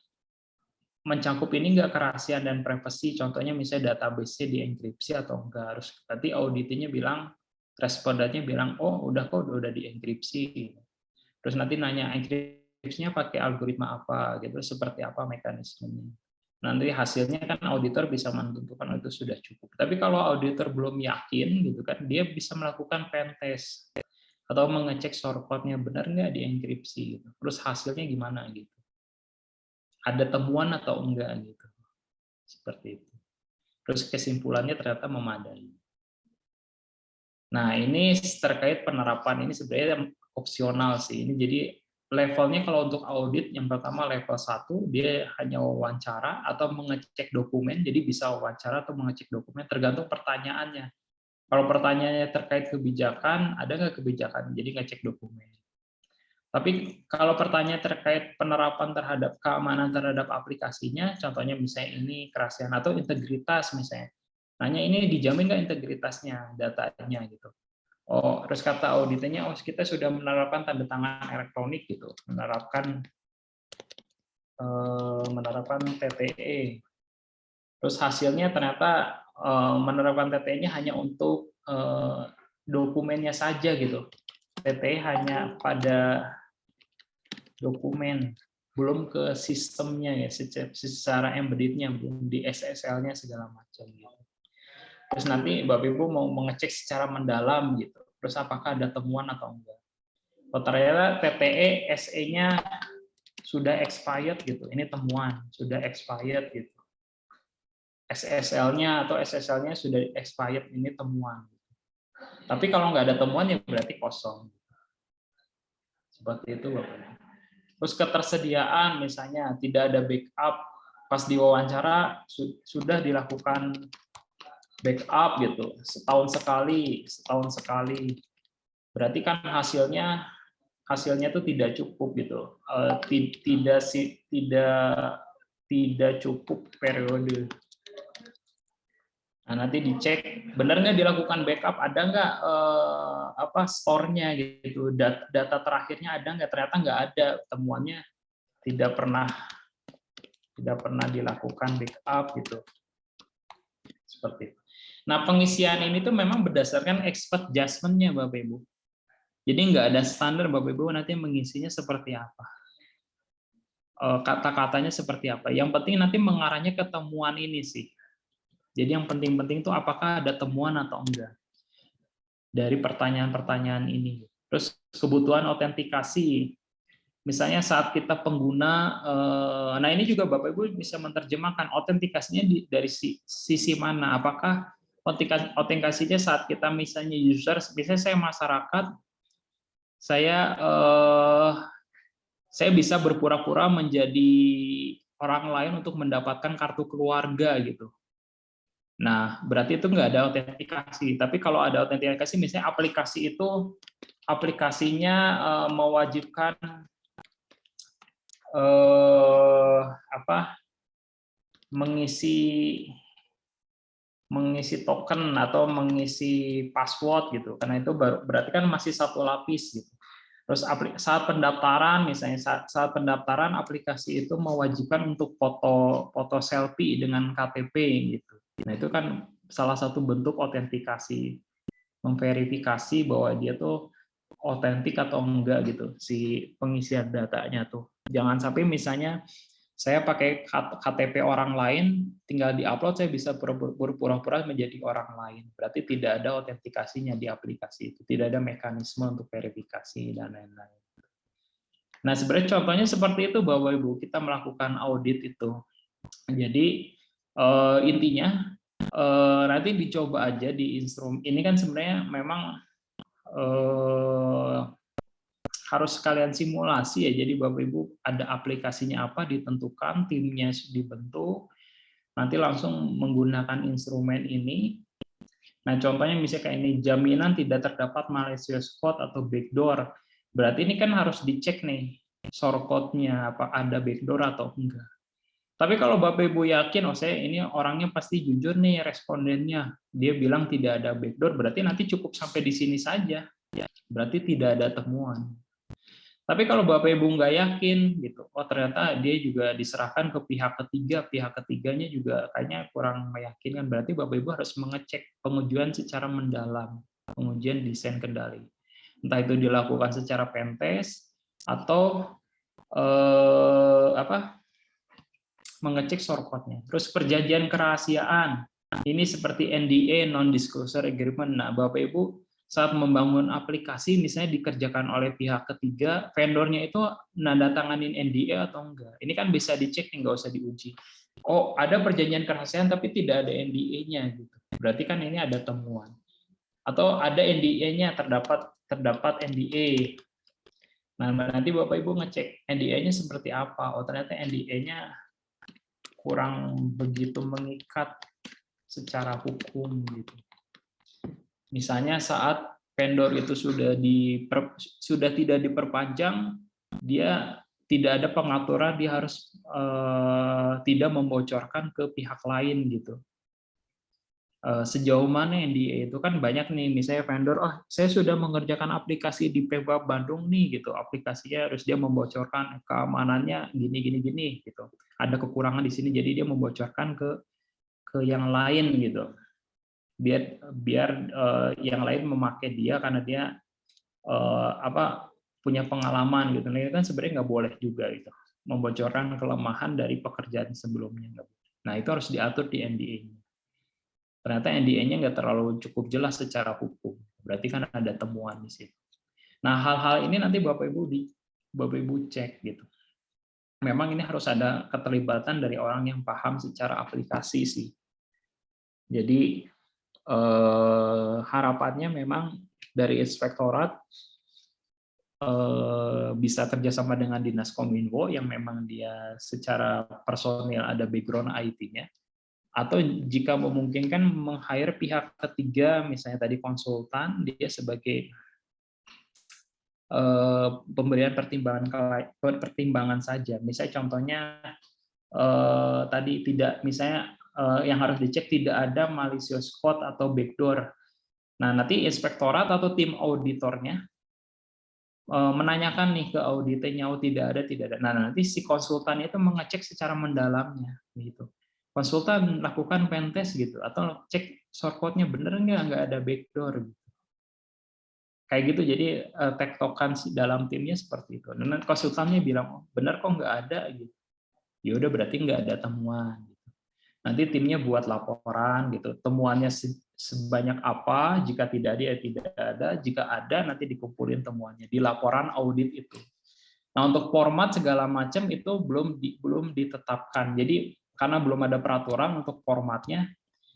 mencakup ini enggak kerahasiaan dan privasi, contohnya misalnya database-nya dienkripsi atau enggak, harus nanti auditnya bilang, respondennya bilang, oh udah kok, udah dienkripsi. Terus nanti nanya enkripsinya pakai algoritma apa, gitu, seperti apa mekanismenya. Nanti hasilnya kan auditor bisa menentukan itu sudah cukup. Tapi kalau auditor belum yakin, gitu kan, dia bisa melakukan pentest atau mengecek source code-nya benar nggak dienkripsi. Gitu. Terus hasilnya gimana gitu. Ada temuan atau enggak gitu. Seperti itu. Terus kesimpulannya ternyata memadai. Nah, ini terkait penerapan ini sebenarnya opsional sih. Ini jadi levelnya kalau untuk audit yang pertama level 1 dia hanya wawancara atau mengecek dokumen, jadi bisa wawancara atau mengecek dokumen tergantung pertanyaannya. Kalau pertanyaannya terkait kebijakan, ada nggak kebijakan? Jadi ngecek dokumen. Tapi kalau pertanyaan terkait penerapan terhadap keamanan terhadap aplikasinya, contohnya misalnya ini kerahasiaan atau integritas misalnya. Nanya ini dijamin nggak integritasnya, datanya gitu. Oh, terus kata auditnya, oh kita sudah menerapkan tanda tangan elektronik gitu, menerapkan TTE. Terus hasilnya ternyata menerapkan TTE-nya hanya untuk dokumennya saja gitu. TTE hanya pada dokumen, belum ke sistemnya ya, secara embedded-nya, belum di SSL-nya segala macam gitu. Terus nanti Bapak Ibu mau mengecek secara mendalam gitu. Terus apakah ada temuan atau enggak? Oh, ternyata TTE SE-nya sudah expired gitu. Ini temuan, sudah expired gitu. SSL-nya atau SSL-nya sudah expired, ini temuan. Tapi kalau nggak ada temuan ya berarti kosong. Seperti itu Bapak. Terus ketersediaan misalnya tidak ada backup, pas diwawancara sudah dilakukan backup gitu, setahun sekali, berarti kan hasilnya itu tidak cukup gitu, tidak cukup periode. Nah, nanti dicek benar nggak dilakukan backup, ada nggak store-nya gitu, data terakhirnya ada nggak, ternyata nggak ada, temuannya tidak pernah dilakukan backup gitu, seperti itu. Nah, pengisian ini tuh memang berdasarkan expert judgment-nya Bapak Ibu. Jadi nggak ada standar Bapak Ibu nanti mengisinya seperti apa. Kata-katanya seperti apa. Yang penting nanti mengarahnya ke temuan ini sih. Jadi yang penting-penting itu apakah ada temuan atau enggak dari pertanyaan-pertanyaan ini. Terus kebutuhan autentikasi. Misalnya saat kita pengguna, nah ini juga Bapak Ibu bisa menerjemahkan autentikasinya dari sisi mana. Apakah autentikasinya saat kita misalnya user, misalnya saya masyarakat, saya bisa berpura-pura menjadi orang lain untuk mendapatkan kartu keluarga gitu. Nah, berarti itu nggak ada autentikasi. Tapi kalau ada autentikasi, misalnya aplikasi itu mewajibkan mengisi token atau mengisi password gitu, karena itu berarti kan masih satu lapis gitu. Terus saat pendaftaran misalnya saat pendaftaran aplikasi itu mewajibkan untuk foto selfie dengan KTP gitu. Nah, itu kan salah satu bentuk autentikasi, memverifikasi bahwa dia tuh otentik atau enggak gitu si pengisian datanya tuh. Jangan sampai misalnya saya pakai KTP orang lain, tinggal di-upload, saya bisa berpura-pura menjadi orang lain. Berarti tidak ada autentikasinya di aplikasi itu, tidak ada mekanisme untuk verifikasi dan lain-lain. Nah, sebenarnya contohnya seperti itu, Bapak Ibu, kita melakukan audit itu. Jadi intinya nanti dicoba aja di instrumen. Ini kan sebenarnya memang harus sekalian simulasi ya. Jadi Bapak Ibu ada aplikasinya apa ditentukan, timnya dibentuk, nanti langsung menggunakan instrumen ini. Nah, contohnya misalnya kayak ini, jaminan tidak terdapat malicious code atau backdoor. Berarti ini kan harus dicek nih, shortcode-nya, apa ada backdoor atau enggak. Tapi kalau Bapak Ibu yakin, oh saya ini orangnya pasti jujur nih respondennya, dia bilang tidak ada backdoor, berarti nanti cukup sampai di sini saja. Berarti tidak ada temuan. Tapi kalau Bapak Ibu nggak yakin, gitu, oh ternyata dia juga diserahkan ke pihak ketiganya juga kayaknya kurang meyakinkan, berarti Bapak Ibu harus mengecek pengujian secara mendalam, pengujian desain kendali. Entah itu dilakukan secara pentest atau mengecek shortcode-nya. Terus perjanjian kerahasiaan, ini seperti NDA (Non-Disclosure Agreement). Nah, Bapak Ibu saat membangun aplikasi misalnya dikerjakan oleh pihak ketiga, vendornya itu nandatanganin NDA atau enggak. Ini kan bisa dicek, nggak usah diuji. Oh, ada perjanjian kerahasiaan tapi tidak ada NDA-nya gitu. Berarti kan ini ada temuan. Atau ada NDA-nya, terdapat NDA. Nah, nanti Bapak Ibu ngecek NDA-nya seperti apa. Oh, ternyata NDA-nya kurang begitu mengikat secara hukum gitu. Misalnya saat vendor itu sudah tidak diperpanjang, dia tidak ada pengaturan, dia harus tidak membocorkan ke pihak lain gitu. Sejauh mana NDA itu kan banyak nih, misalnya vendor, oh saya sudah mengerjakan aplikasi di Pemkab Bandung nih gitu, aplikasinya harus dia membocorkan keamanannya gini gitu. Ada kekurangan di sini, jadi dia membocorkan ke yang lain gitu. Biar yang lain memakai dia karena dia punya pengalaman gitu. Nah, itu kan sebenarnya nggak boleh juga gitu, membocorkan kelemahan dari pekerjaan sebelumnya. Nah, itu harus diatur di NDA-nya. Ternyata NDA-nya nggak terlalu cukup jelas secara hukum, berarti kan ada temuan di situ. Nah, hal-hal ini nanti Bapak Ibu cek gitu. Memang ini harus ada keterlibatan dari orang yang paham secara aplikasi sih. Jadi harapannya memang dari inspektorat bisa kerjasama dengan Dinas Kominfo yang memang dia secara personil ada background IT-nya, atau jika memungkinkan meng-hire pihak ketiga, misalnya tadi konsultan, dia sebagai pemberian pertimbangan saja. Misalnya contohnya tadi tidak, misalnya yang harus dicek tidak ada malicious code atau backdoor. Nah, nanti inspektorat atau tim auditornya menanyakan nih ke auditnya, oh tidak ada. Nah, nanti si konsultan itu mengecek secara mendalamnya gitu. Konsultan lakukan pentest gitu, atau cek shortcode-nya bener nggak ada backdoor gitu. Kayak gitu, jadi tektokan dalam timnya seperti itu. Dan konsultannya bilang, oh, bener kok nggak ada gitu. Ya udah berarti nggak ada temuan. Nanti timnya buat laporan gitu, temuannya sebanyak apa, jika tidak ada ya tidak ada, jika ada nanti dikumpulin temuannya di laporan audit itu. Nah, untuk format segala macam itu belum ditetapkan. Jadi karena belum ada peraturan untuk formatnya,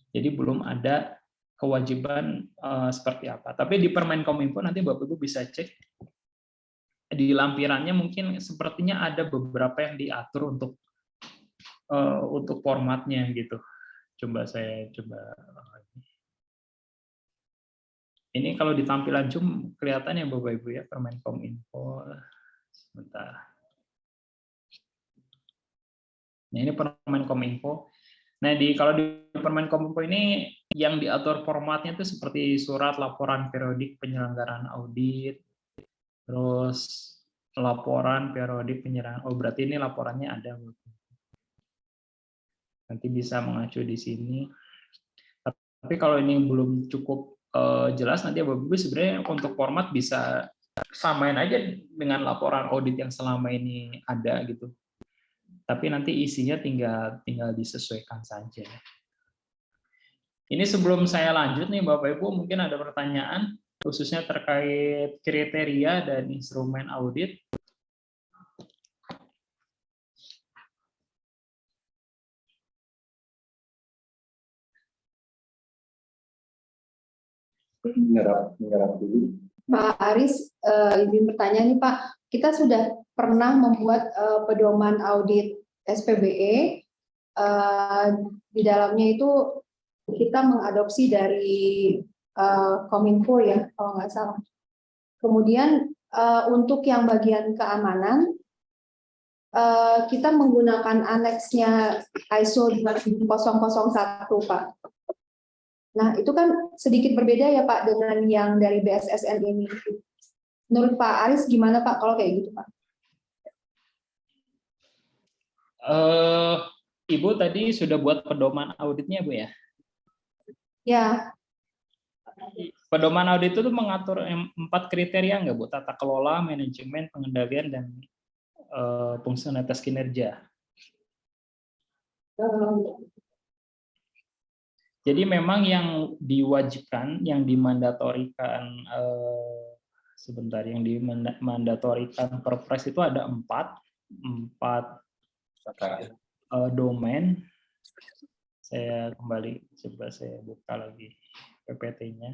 jadi belum ada kewajiban seperti apa. Tapi di Permenkominfo nanti Bapak Ibu bisa cek di lampirannya, mungkin sepertinya ada beberapa yang diatur untuk formatnya gitu. Saya coba. Ini kalau di tampilan Zoom kelihatan ya Bapak Ibu ya, Permenkominfo. Sebentar. Nah, ini Permenkominfo. Nah, kalau di Permenkominfo ini yang diatur formatnya itu seperti surat laporan periodik penyelenggaraan audit, terus laporan periodik penyelenggaraan. Oh, berarti ini laporannya ada. Nanti bisa mengacu di sini. Tapi kalau ini belum cukup jelas, nanti Bapak Ibu sebenarnya untuk format bisa samain aja dengan laporan audit yang selama ini ada gitu. Tapi nanti isinya tinggal disesuaikan saja. Ini sebelum saya lanjut nih Bapak Ibu, mungkin ada pertanyaan khususnya terkait kriteria dan instrumen audit. Menyerap dulu. Pak Aris, izin bertanya nih Pak, kita sudah pernah membuat pedoman audit SPBE. Di dalamnya itu kita mengadopsi dari Kominfo ya, kalau nggak salah. Kemudian untuk yang bagian keamanan, kita menggunakan aneksnya ISO 20001 Pak. Nah, itu kan sedikit berbeda ya Pak dengan yang dari BSSN ini. Menurut Pak Aris gimana Pak kalau kayak gitu Pak? Ibu tadi sudah buat pedoman auditnya Bu ya? Ya, Pedoman audit itu tuh mengatur 4 kriteria nggak Bu? Tata kelola, manajemen, pengendalian, dan fungsionalitas kinerja. Jadi memang yang diwajibkan, yang dimandatorikan, yang dimandatorikan Perpres itu ada 4 domain. Saya kembali, coba saya buka lagi PPT-nya.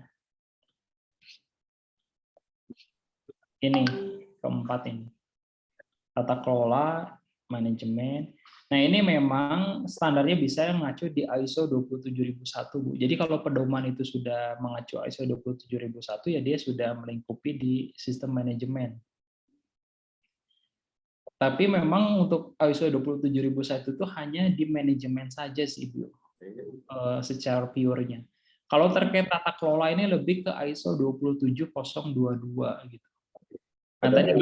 Ini keempat ini. Tata kelola, manajemen. Nah, ini memang standarnya bisa mengacu di ISO 27001, Bu. Jadi kalau pedoman itu sudah mengacu ISO 27001 ya dia sudah melingkupi di sistem manajemen. Tapi memang untuk ISO 27001 itu hanya di manajemen saja sih, Bu. Secara pure-nya. Kalau terkait tata kelola ini lebih ke ISO 27022 gitu. Nah, tadi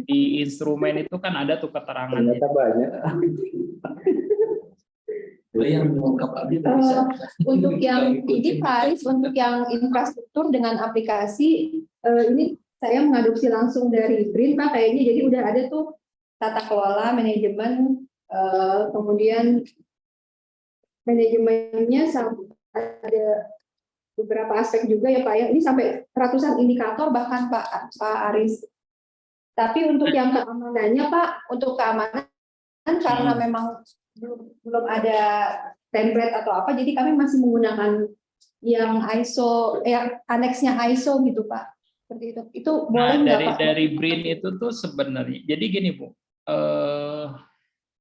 di instrumen itu kan ada tuh keterangannya. Ternyata banyak. Untuk yang ini Pak Aris, untuk yang infrastruktur dengan aplikasi, ini saya mengadopsi langsung dari BRIN Pak kayaknya, jadi udah ada tuh tata kelola, manajemen, kemudian manajemennya ada beberapa aspek juga ya Pak ya. Ini sampai ratusan indikator bahkan Pak Aris. Tapi untuk yang keamanannya Pak, untuk keamanan karena memang belum ada template atau apa, jadi kami masih menggunakan yang ISO, aneksnya ISO gitu Pak. Seperti itu. Itu boleh nggak Pak? Dari BRIN itu tuh sebenarnya, jadi gini Bu,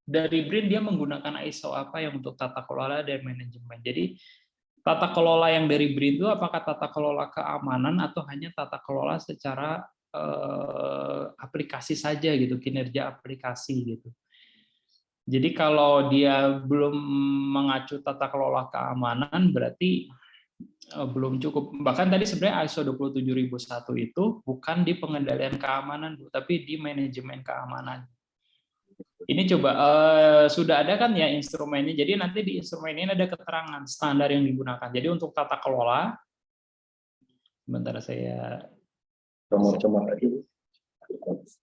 dari BRIN dia menggunakan ISO apa yang untuk tata kelola dan manajemen. Jadi tata kelola yang dari BRIN itu apakah tata kelola keamanan atau hanya tata kelola secara aplikasi saja gitu, kinerja aplikasi gitu. Jadi kalau dia belum mengacu tata kelola keamanan berarti belum cukup. Bahkan tadi sebenarnya ISO 27001 itu bukan di pengendalian keamanan, Bu, tapi di manajemen keamanan. Ini coba sudah ada kan ya instrumennya. Jadi nanti di instrumen ini ada keterangan standar yang digunakan. Jadi untuk tata kelola, sebentar saya Comot lagi.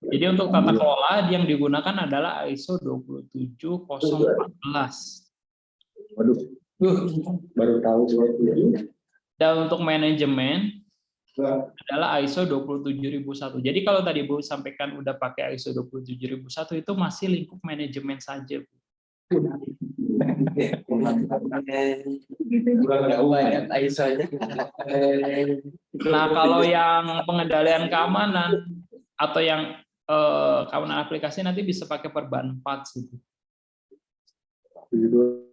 Jadi untuk tata kelola yang digunakan adalah ISO 27014. Waduh, baru tahu gue. Dan untuk manajemen adalah ISO 27001. Jadi kalau tadi Bu sampaikan udah pakai ISO 27001 itu masih lingkup manajemen saja, Bu. Nah, kalau yang pengendalian keamanan atau yang keamanan aplikasi nanti bisa pakai perban 4 sih.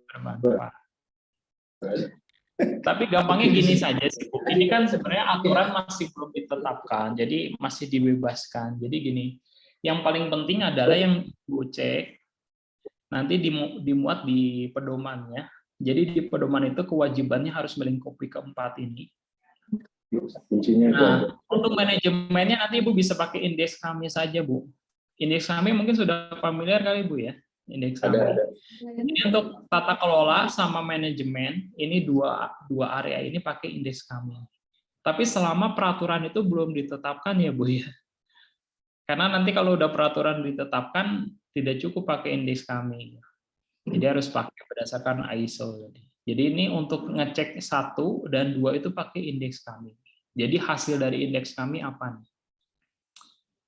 Perban 4. Tapi gampangnya gini saja sih, Bu. Ini kan sebenarnya aturan masih belum ditetapkan, jadi masih dibebaskan. Jadi gini, yang paling penting adalah yang Bu cek nanti dimuat di pedomannya. Jadi di pedoman itu kewajibannya harus melingkupi keempat ini. Nah, untuk manajemennya nanti Ibu bisa pakai indeks kami saja, Bu. Indeks kami mungkin sudah familiar kali, Bu ya. Indeks kami. Ada. Ini untuk tata kelola sama manajemen, ini dua area ini pakai indeks kami. Tapi selama peraturan itu belum ditetapkan ya, Bu ya. Karena nanti kalau udah peraturan ditetapkan tidak cukup pakai indeks kami. Jadi harus pakai berdasarkan ISO. Jadi ini untuk ngecek 1 dan 2 itu pakai indeks kami. Jadi hasil dari indeks kami apa nih?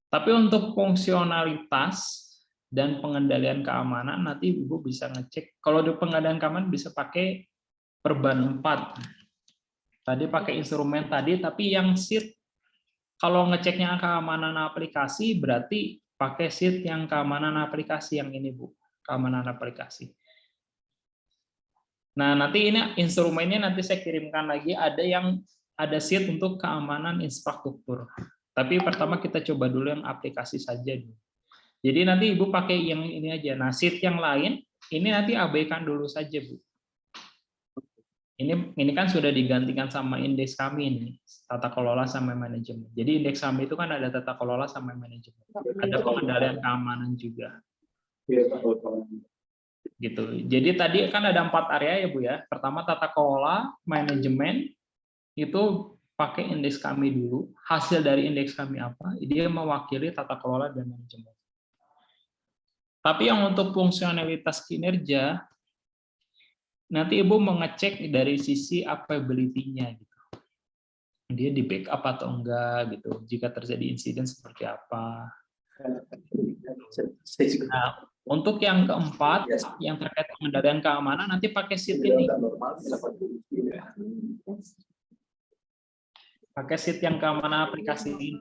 Tapi untuk fungsionalitas dan pengendalian keamanan nanti Ibu bisa ngecek. Kalau di pengendalian keamanan bisa pakai perban 4. Tadi pakai instrumen tadi, tapi yang sheet kalau ngeceknya keamanan aplikasi berarti pakai sheet yang keamanan aplikasi yang ini Bu, keamanan aplikasi. Nah, nanti ini instrumennya nanti saya kirimkan lagi, ada sheet untuk keamanan infrastruktur. Tapi pertama kita coba dulu yang aplikasi saja dulu. Jadi nanti Ibu pakai yang ini aja. Nah, sheet yang lain ini nanti abaikan dulu saja, Bu. Ini kan sudah digantikan sama indeks kami ini, tata kelola sama manajemen. Jadi indeks kami itu kan ada tata kelola sama manajemen. Ada pengendalian keamanan juga. Gitu. Jadi tadi kan ada 4 area ya Bu ya. Pertama tata kelola, manajemen itu pakai indeks kami dulu. Hasil dari indeks kami apa? Dia mewakili tata kelola dan manajemen. Tapi yang untuk fungsionalitas kinerja nanti Ibu mengecek dari sisi availability-nya gitu. Dia di backup atau enggak gitu. Jika terjadi insiden seperti apa. Nah, untuk yang keempat, yang terkait pengendalian keamanan, nanti pakai sheet ini. Pakai sheet yang keamanan aplikasi ini.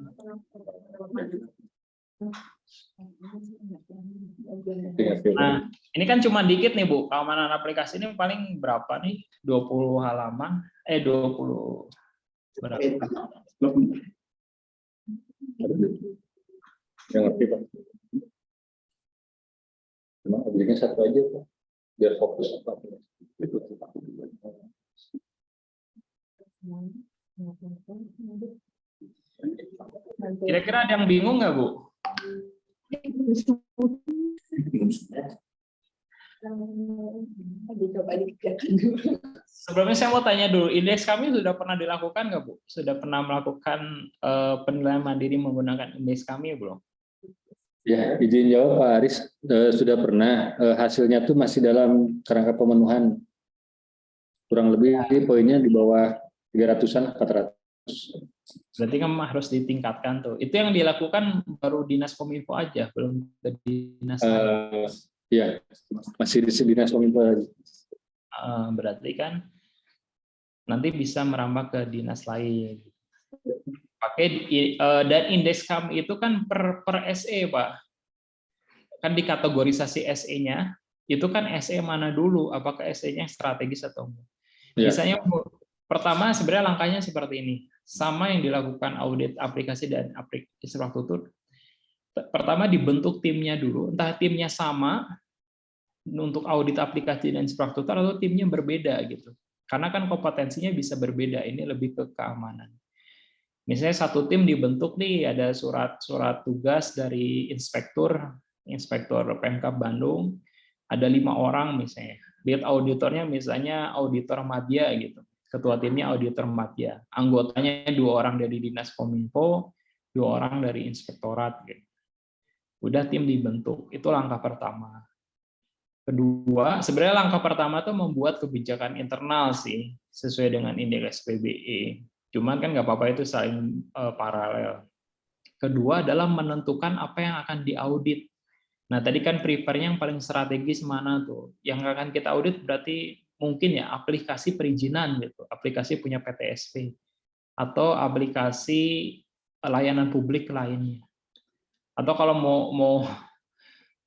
Nah, ini kan cuma dikit nih Bu. Keamanan aplikasi ini paling berapa nih? 20 halaman. 20 berapa? Yang ngerti Pak. Cuma objeknya satu aja Pak, biar fokus Pak. Kira-kira ada yang bingung nggak Bu? Sebelumnya saya mau tanya dulu, indeks kami sudah pernah dilakukan nggak Bu? Sudah pernah melakukan penilaian mandiri menggunakan indeks kami belum? Ya, izin jawab Pak Aris, sudah pernah. Hasilnya tuh masih dalam kerangka pemenuhan. Kurang lebih poinnya di bawah 300-an, 400. Berarti kan harus ditingkatkan tuh. Itu yang dilakukan baru Dinas Kominfo aja, belum ke dinas lain. Iya, masih di Dinas Kominfo aja. Berarti kan nanti bisa merambah ke dinas lain. Pakai dan indeks kami itu kan per SE Pak. Kan dikategorisasi SE-nya, itu kan SE mana dulu, apakah SE-nya strategis atau enggak. Ya. Misalnya pertama sebenarnya langkahnya seperti ini. Sama yang dilakukan audit aplikasi dan infrastruktur. Pertama dibentuk timnya dulu, entah timnya sama untuk audit aplikasi dan infrastruktur atau timnya berbeda gitu. Karena kan kompetensinya bisa berbeda, ini lebih ke keamanan. Misalnya satu tim dibentuk nih, ada surat tugas dari inspektur Pemkab Bandung, ada 5 orang misalnya. Lead auditornya misalnya auditor Madya gitu. Ketua timnya auditor Madya. Anggotanya 2 orang dari Dinas Kominfo, 2 orang dari inspektorat gitu. Udah tim dibentuk. Itu langkah pertama. Kedua, sebenarnya langkah pertama itu membuat kebijakan internal sih, sesuai dengan indeks SPBE. Cuman kan nggak apa-apa itu saling paralel. Kedua adalah menentukan apa yang akan diaudit. Nah, tadi kan prepare-nya yang paling strategis mana tuh? Yang akan kita audit berarti mungkin ya aplikasi perizinan gitu, aplikasi punya PTSP atau aplikasi layanan publik lainnya. Atau kalau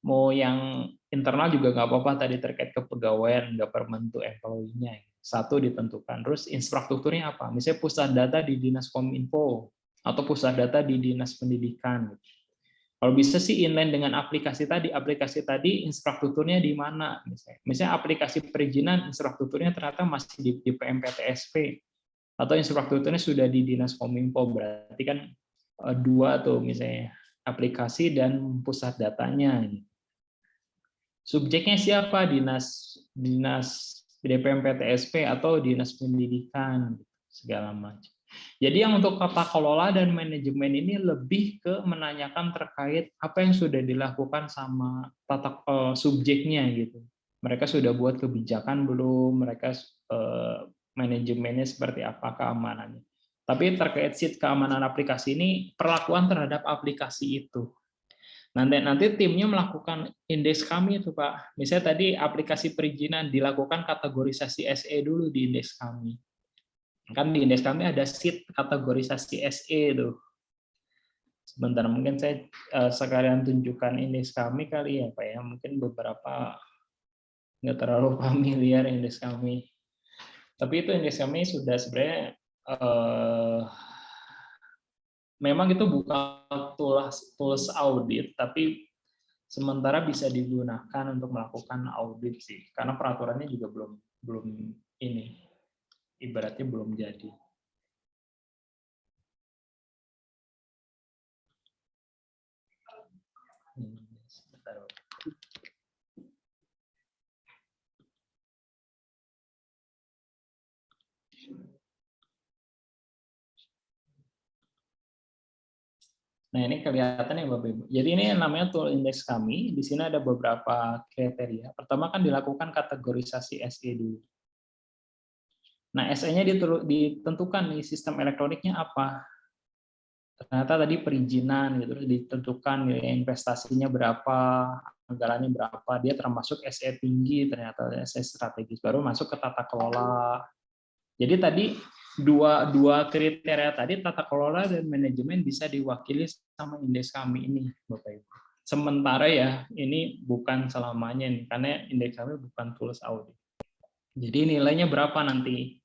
mau yang internal juga nggak apa-apa tadi terkait kepegawaian government to employee-nya. Satu ditentukan. Terus infrastrukturnya apa? Misalnya pusat data di Dinas Kominfo atau pusat data di Dinas Pendidikan. Kalau bisa sih inline dengan aplikasi tadi infrastrukturnya di mana misalnya aplikasi perizinan infrastrukturnya ternyata masih di PMPTSP atau infrastrukturnya sudah di Dinas Kominfo, berarti kan 2 tuh misalnya aplikasi dan pusat datanya. Subjeknya siapa? Dinas DPMPTSP atau Dinas Pendidikan segala macam. Jadi yang untuk tata kelola dan manajemen ini lebih ke menanyakan terkait apa yang sudah dilakukan sama subjeknya gitu. Mereka sudah buat kebijakan belum? Mereka manajemennya seperti apa, keamanannya. Tapi terkait sheet keamanan aplikasi ini perlakuan terhadap aplikasi itu. Nanti timnya melakukan indeks kami itu Pak. Misalnya tadi aplikasi perizinan dilakukan kategorisasi SE dulu di indeks kami. Kan di indeks kami ada sheet kategorisasi SE itu. Sebentar, mungkin saya sekalian tunjukkan indeks kami kali ya Pak ya. Mungkin beberapa nggak terlalu familiar indeks kami. Tapi itu indeks kami sudah sebenarnya memang itu bukan tools audit, tapi sementara bisa digunakan untuk melakukan audit sih. Karena peraturannya juga belum ini, ibaratnya belum jadi. Sebentar. Nah, ini kelihatan ya Bapak Ibu. Jadi ini yang namanya tool index kami. Di sini ada beberapa kriteria. Pertama kan dilakukan kategorisasi SE dulu. Nah, SE-nya ditentukan nih sistem elektroniknya apa. Ternyata tadi perizinan gitu ditentukan nilai investasinya berapa, anggarannya berapa, dia termasuk SE tinggi, ternyata SE strategis, baru masuk ke tata kelola. Jadi tadi dua kriteria tadi, tata kelola dan manajemen, bisa diwakili sama indeks kami ini, Bapak Ibu. Sementara ya, ini bukan selamanya nih, karena indeks kami bukan tools audit. Jadi nilainya berapa nanti?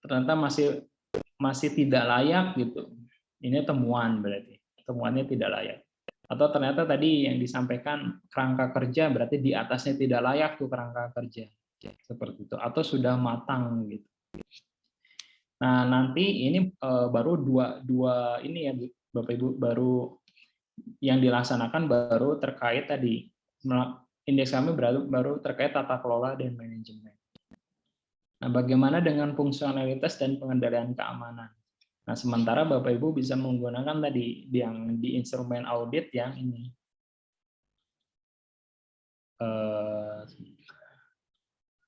Ternyata masih tidak layak gitu. Ini temuan berarti. Temuannya tidak layak. Atau ternyata tadi yang disampaikan kerangka kerja berarti di atasnya tidak layak tuh kerangka kerja. Seperti itu. Atau sudah matang gitu. Nah, nanti ini baru dua ini ya Bapak Ibu, baru yang dilaksanakan baru terkait tadi. Indeks kami baru terkait tata kelola dan manajemen. Nah, bagaimana dengan fungsionalitas dan pengendalian keamanan? Nah, sementara Bapak Ibu bisa menggunakan tadi yang di instrumen audit yang ini.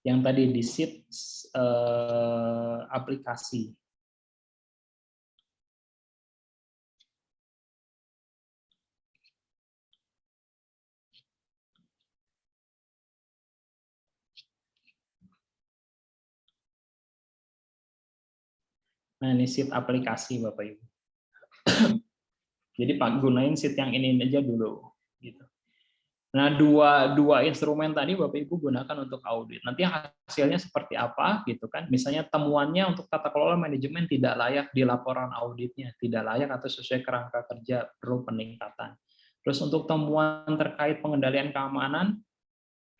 Yang tadi di sheet aplikasi. Nah, ini sheet aplikasi Bapak Ibu. Jadi Pak gunain sheet yang ini aja dulu gitu. Nah, dua instrumen tadi Bapak Ibu gunakan untuk audit. Nanti hasilnya seperti apa gitu kan? Misalnya temuannya untuk tata kelola manajemen tidak layak di laporan auditnya, tidak layak atau sesuai kerangka kerja, perlu peningkatan. Terus untuk temuan terkait pengendalian keamanan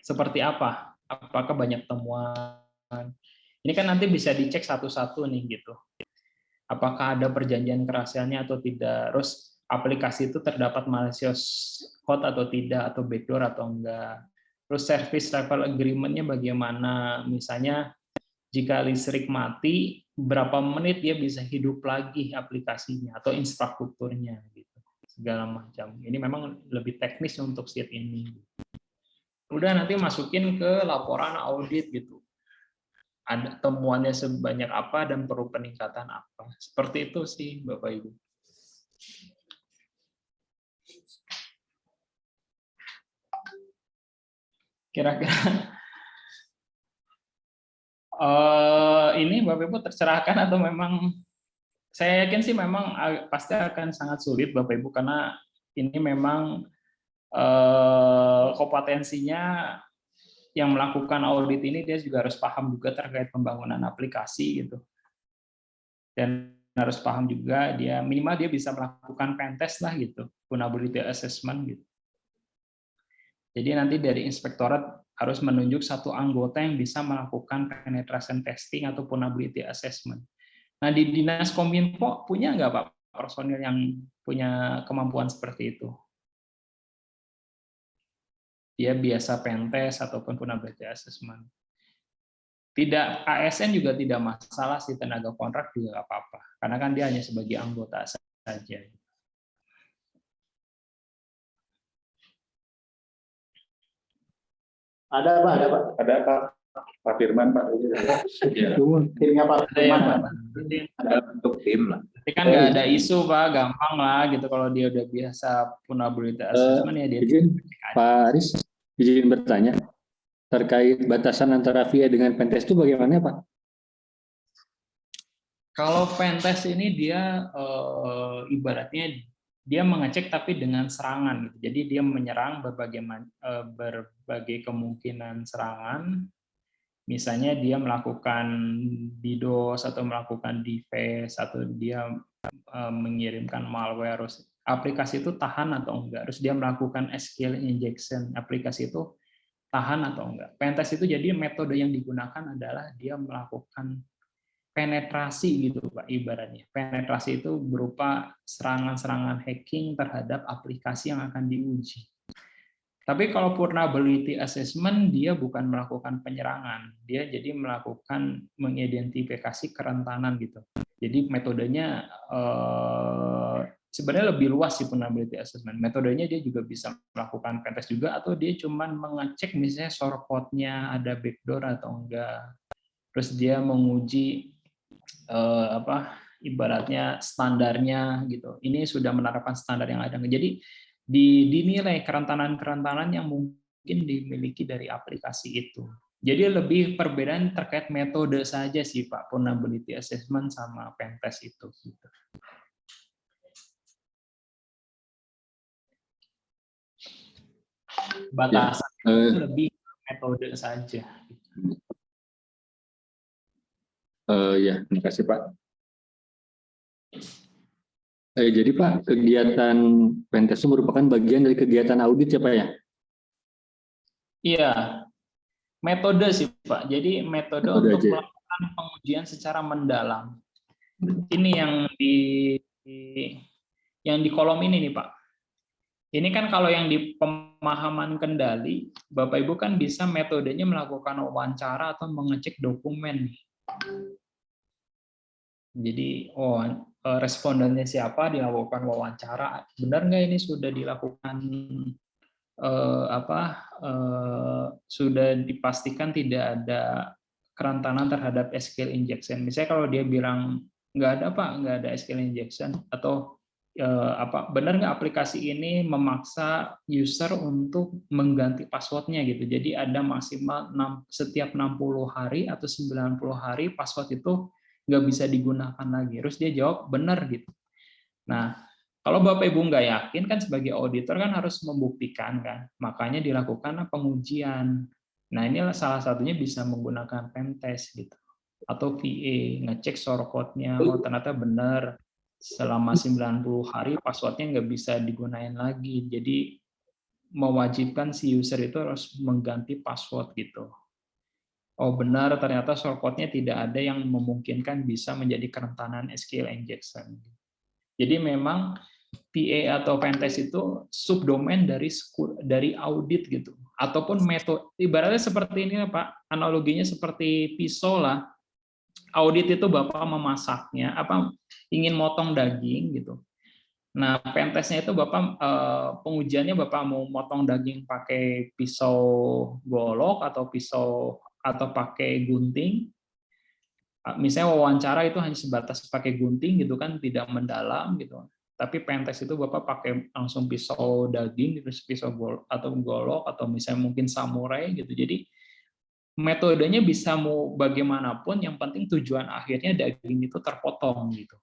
seperti apa? Apakah banyak temuan? Ini kan nanti bisa dicek satu-satu nih gitu. Apakah ada perjanjian kerahasiaannya atau tidak? Terus aplikasi itu terdapat malicious code atau tidak, atau backdoor atau enggak. Terus service level agreement-nya bagaimana? Misalnya jika listrik mati, berapa menit dia bisa hidup lagi aplikasinya atau infrastrukturnya gitu. Segala macam. Ini memang lebih teknis untuk sheet ini. Udah nanti masukin ke laporan audit gitu. Ada temuannya sebanyak apa dan perlu peningkatan apa. Seperti itu sih Bapak Ibu. Kira-kira ini Bapak Ibu tercerahkan atau memang saya yakin sih memang pasti akan sangat sulit Bapak Ibu, karena ini memang kompetensinya yang melakukan audit ini dia juga harus paham juga terkait pembangunan aplikasi gitu. Dan harus paham juga dia minimal dia bisa melakukan pentest lah gitu, vulnerability assessment gitu. Jadi nanti dari inspektorat harus menunjuk satu anggota yang bisa melakukan penetration testing atau vulnerability assessment. Nah, di Dinas Kominfo punya nggak Pak personil yang punya kemampuan seperti itu? Dia biasa pentest ataupun vulnerability assessment. Tidak, ASN juga tidak masalah sih, tenaga kontrak juga nggak apa-apa. Karena kan dia hanya sebagai anggota saja. Ada Pak Firman, Pak. Timnya Pak Firman. Ada untuk tim lah. Tapi kan nggak ada isu Pak, gampang lah gitu kalau dia udah biasa vulnerability assessment ya dia. Pak Aris, izin bertanya terkait batasan antara VA dengan pentest itu bagaimana Pak? Kalau pentest ini dia ibaratnya dia mengecek tapi dengan serangan gitu. Jadi dia menyerang berbagai kemungkinan serangan. Misalnya dia melakukan DDoS atau melakukan device atau dia mengirimkan malware. Aplikasi itu tahan atau enggak. Terus dia melakukan SQL injection. Aplikasi itu tahan atau enggak. Pentest itu jadi metode yang digunakan adalah dia melakukan penetrasi gitu Pak, ibaratnya. Penetrasi itu berupa serangan-serangan hacking terhadap aplikasi yang akan diuji. Tapi kalau vulnerability assessment, dia bukan melakukan penyerangan, dia jadi melakukan mengidentifikasi kerentanan gitu. Jadi metodenya sebenarnya lebih luas sih vulnerability assessment. Metodenya dia juga bisa melakukan pentest juga, atau dia cuma mengecek misalnya source code-nya ada backdoor atau enggak. Terus dia menguji ibaratnya standarnya gitu. Ini sudah menerapkan standar yang ada. Jadi dinilai kerentanan-kerentanan yang mungkin dimiliki dari aplikasi itu. Jadi lebih perbedaan terkait metode saja sih Pak, vulnerability assessment sama pentest itu. Batasan lebih metode saja. Ya, terima kasih Pak. Jadi Pak, kegiatan pentest itu merupakan bagian dari kegiatan audit ya Pak ya? Iya, metode sih Pak. Jadi metode untuk aja. melakukan pengujian secara mendalam. Ini yang di kolom ini nih Pak. Ini kan kalau yang di pemahaman kendali, Bapak Ibu kan bisa metodenya melakukan wawancara atau mengecek dokumen. Jadi respondennya siapa, dilakukan wawancara, benar nggak ini sudah dilakukan sudah dipastikan tidak ada kerentanan terhadap SQL injection. Misalnya kalau dia bilang nggak ada Pak, nggak ada SQL injection, atau benar nggak aplikasi ini memaksa user untuk mengganti passwordnya gitu. Jadi ada maksimal setiap 60 hari atau 90 hari password itu nggak bisa digunakan lagi. Terus dia jawab benar gitu. Nah, kalau Bapak Ibu nggak yakin kan sebagai auditor kan harus membuktikan kan, makanya dilakukan pengujian. Nah inilah salah satunya bisa menggunakan pentest gitu, atau VA ngecek source code-nya, oh ternyata benar selama 90 hari passwordnya nggak bisa digunain lagi, jadi mewajibkan si user itu harus mengganti password gitu. Oh benar, ternyata source code-nya tidak ada yang memungkinkan bisa menjadi kerentanan SQL injection. Jadi memang PA atau pentest itu subdomain dari audit gitu, ataupun metode. Ibaratnya seperti ini Pak, analoginya seperti pisau lah. Audit itu Bapak memasaknya, ingin motong daging gitu. Nah, pentestnya itu Bapak pengujiannya Bapak mau motong daging pakai pisau golok atau pakai gunting. Misalnya wawancara itu hanya sebatas pakai gunting gitu kan, tidak mendalam gitu. Tapi pentest itu Bapak pakai langsung pisau daging, pisau golok atau misalnya mungkin samurai gitu. Jadi metodenya bisa mau bagaimanapun, yang penting tujuan akhirnya daging itu terpotong gitu.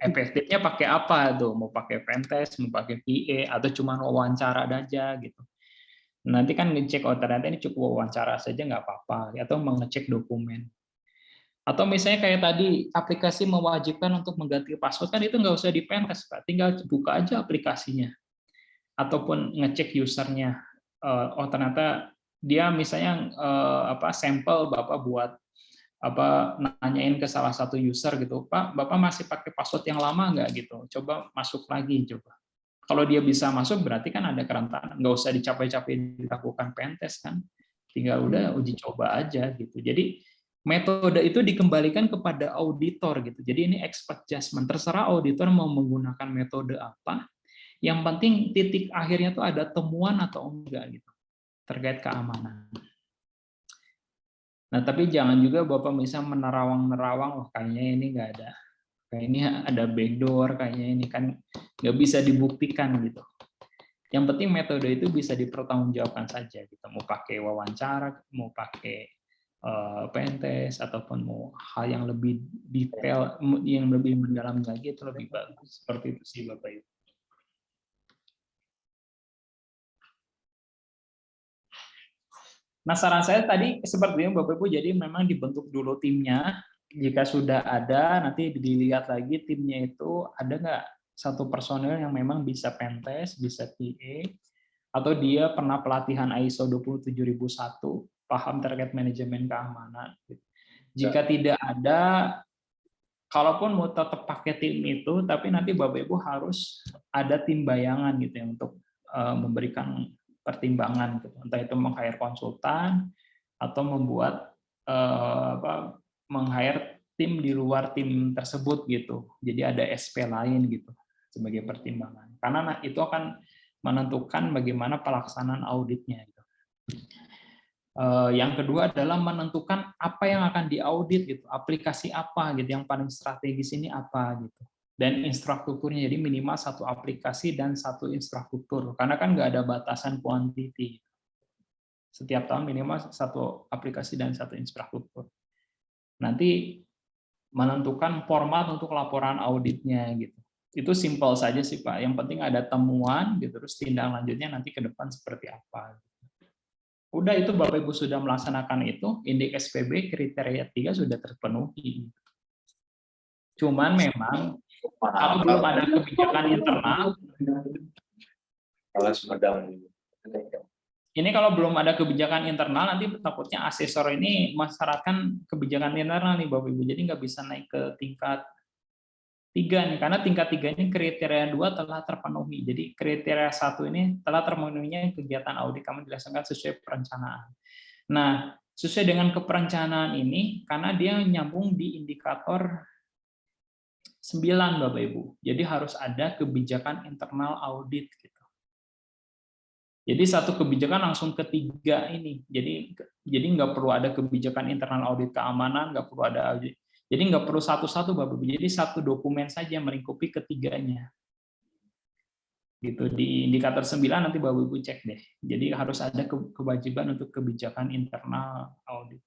Efektifnya pakai apa tuh? Mau pakai pentest, mau pakai PA, atau cuma wawancara aja gitu. Nanti kan ngecek, oh ternyata ini cukup wawancara saja nggak apa-apa, atau mengecek dokumen. Atau misalnya kayak tadi, aplikasi mewajibkan untuk mengganti password, kan itu nggak usah di-pentest, Pak. Tinggal buka aja aplikasinya. Ataupun ngecek usernya. Oh ternyata dia misalnya sampel Bapak buat nanyain ke salah satu user gitu, Pak, Bapak masih pakai password yang lama nggak gitu? Coba masuk lagi, coba. Kalau dia bisa masuk, berarti kan ada kerentanan. Nggak usah dicapai-capai dilakukan pentest kan. Tinggal udah uji coba aja gitu. Jadi metode itu dikembalikan kepada auditor gitu. Jadi ini expert judgment. Terserah auditor mau menggunakan metode apa. Yang penting titik akhirnya tuh ada temuan atau enggak gitu terkait keamanan. Nah, tapi jangan juga Bapak bisa menerawang-nerawang, wah kayaknya ini nggak ada. Kayak ini ada backdoor, kayaknya ini kan nggak bisa dibuktikan gitu. Yang penting metode itu bisa dipertanggungjawabkan saja. Kita mau pakai wawancara, mau pakai pentest ataupun mau hal yang lebih detail, yang lebih mendalam lagi itu lebih bagus. Seperti itu sih Bapak Ibu. Nah, saran saya tadi seperti itu Bapak Ibu, jadi memang dibentuk dulu timnya. Jika sudah ada, nanti dilihat lagi timnya itu ada nggak satu personel yang memang bisa pentest, bisa PA, atau dia pernah pelatihan ISO 27001, paham terkait manajemen keamanan. Jika tidak ada, kalaupun mau tetap pakai tim itu, tapi nanti Bapak Ibu harus ada tim bayangan gitu ya untuk memberikan pertimbangan gitu. Entah itu meng-hire konsultan atau membuat meng-hire tim di luar tim tersebut gitu. Jadi ada SP lain gitu sebagai pertimbangan. Karena itu akan menentukan bagaimana pelaksanaan auditnya. Yang kedua adalah menentukan apa yang akan diaudit gitu, aplikasi apa gitu, yang paling strategis ini apa gitu, dan infrastrukturnya. Jadi minimal satu aplikasi dan satu infrastruktur, karena kan nggak ada batasan quantity. Setiap tahun minimal satu aplikasi dan satu infrastruktur. Nanti menentukan format untuk laporan auditnya gitu. Itu simpel saja sih Pak. Yang penting ada temuan gitu, terus tindak lanjutnya nanti ke depan seperti apa. Udah itu Bapak Ibu sudah melaksanakan itu, indeks SPB kriteria 3 sudah terpenuhi. Cuman memang kalau belum ada kebijakan internal, ini kalau belum ada kebijakan internal nanti takutnya asesor ini mensyaratkan kebijakan internal nih Bapak Ibu, jadi nggak bisa naik ke tingkat 3 nih, karena tingkat 3 ini kriteria 2 telah terpenuhi. Jadi kriteria 1 ini telah terpenuhinya kegiatan audit kamu dilaksanakan sesuai perencanaan. Nah, sesuai dengan keperencanaan ini, karena dia nyambung di indikator 9 Bapak Ibu. Jadi harus ada kebijakan internal audit gitu. Jadi satu kebijakan langsung ketiga ini. Jadi nggak perlu ada kebijakan internal audit keamanan, nggak perlu ada audit. Jadi nggak perlu satu-satu Bapak Ibu, jadi satu dokumen saja melingkupi ketiganya. Gitu, di indikator 9 nanti Bapak Ibu cek deh. Jadi harus ada kewajiban untuk kebijakan internal audit.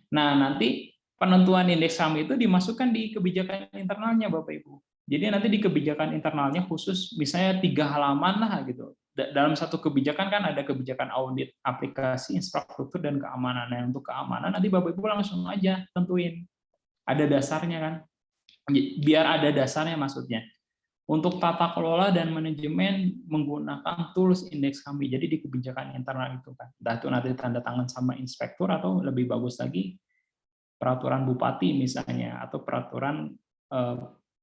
Nah, nanti penentuan indeks SAM itu dimasukkan di kebijakan internalnya Bapak Ibu. Jadi nanti di kebijakan internalnya khusus misalnya 3 halaman lah gitu. Dalam satu kebijakan kan ada kebijakan audit aplikasi, infrastruktur, dan keamanan. Nah, untuk keamanan nanti Bapak Ibu langsung aja tentuin. Ada dasarnya kan, biar ada dasarnya maksudnya. Untuk tata kelola dan manajemen menggunakan tools indeks kami, jadi di kebijakan internal itu kan, entah itu nanti tanda tangan sama inspektur atau lebih bagus lagi peraturan bupati misalnya, atau peraturan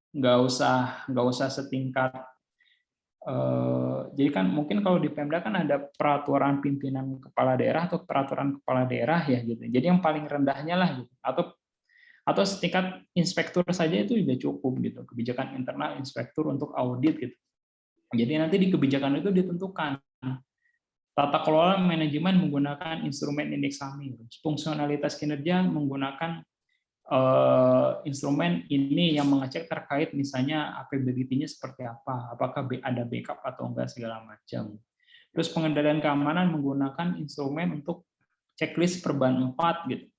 nggak usah setingkat. Jadi kan mungkin kalau di Pemda kan ada peraturan pimpinan kepala daerah atau peraturan kepala daerah ya gitu. Jadi yang paling rendahnya lah gitu, atau setingkat inspektur saja itu sudah cukup gitu, kebijakan internal inspektur untuk audit gitu. Jadi nanti di kebijakan itu ditentukan tata kelola manajemen menggunakan instrumen indeks SAMI, fungsionalitas kinerja menggunakan instrumen ini yang mengecek terkait misalnya APBD-nya seperti apa, apakah ada backup atau enggak segala macam. Terus pengendalian keamanan menggunakan instrumen untuk checklist perubahan 4 gitu.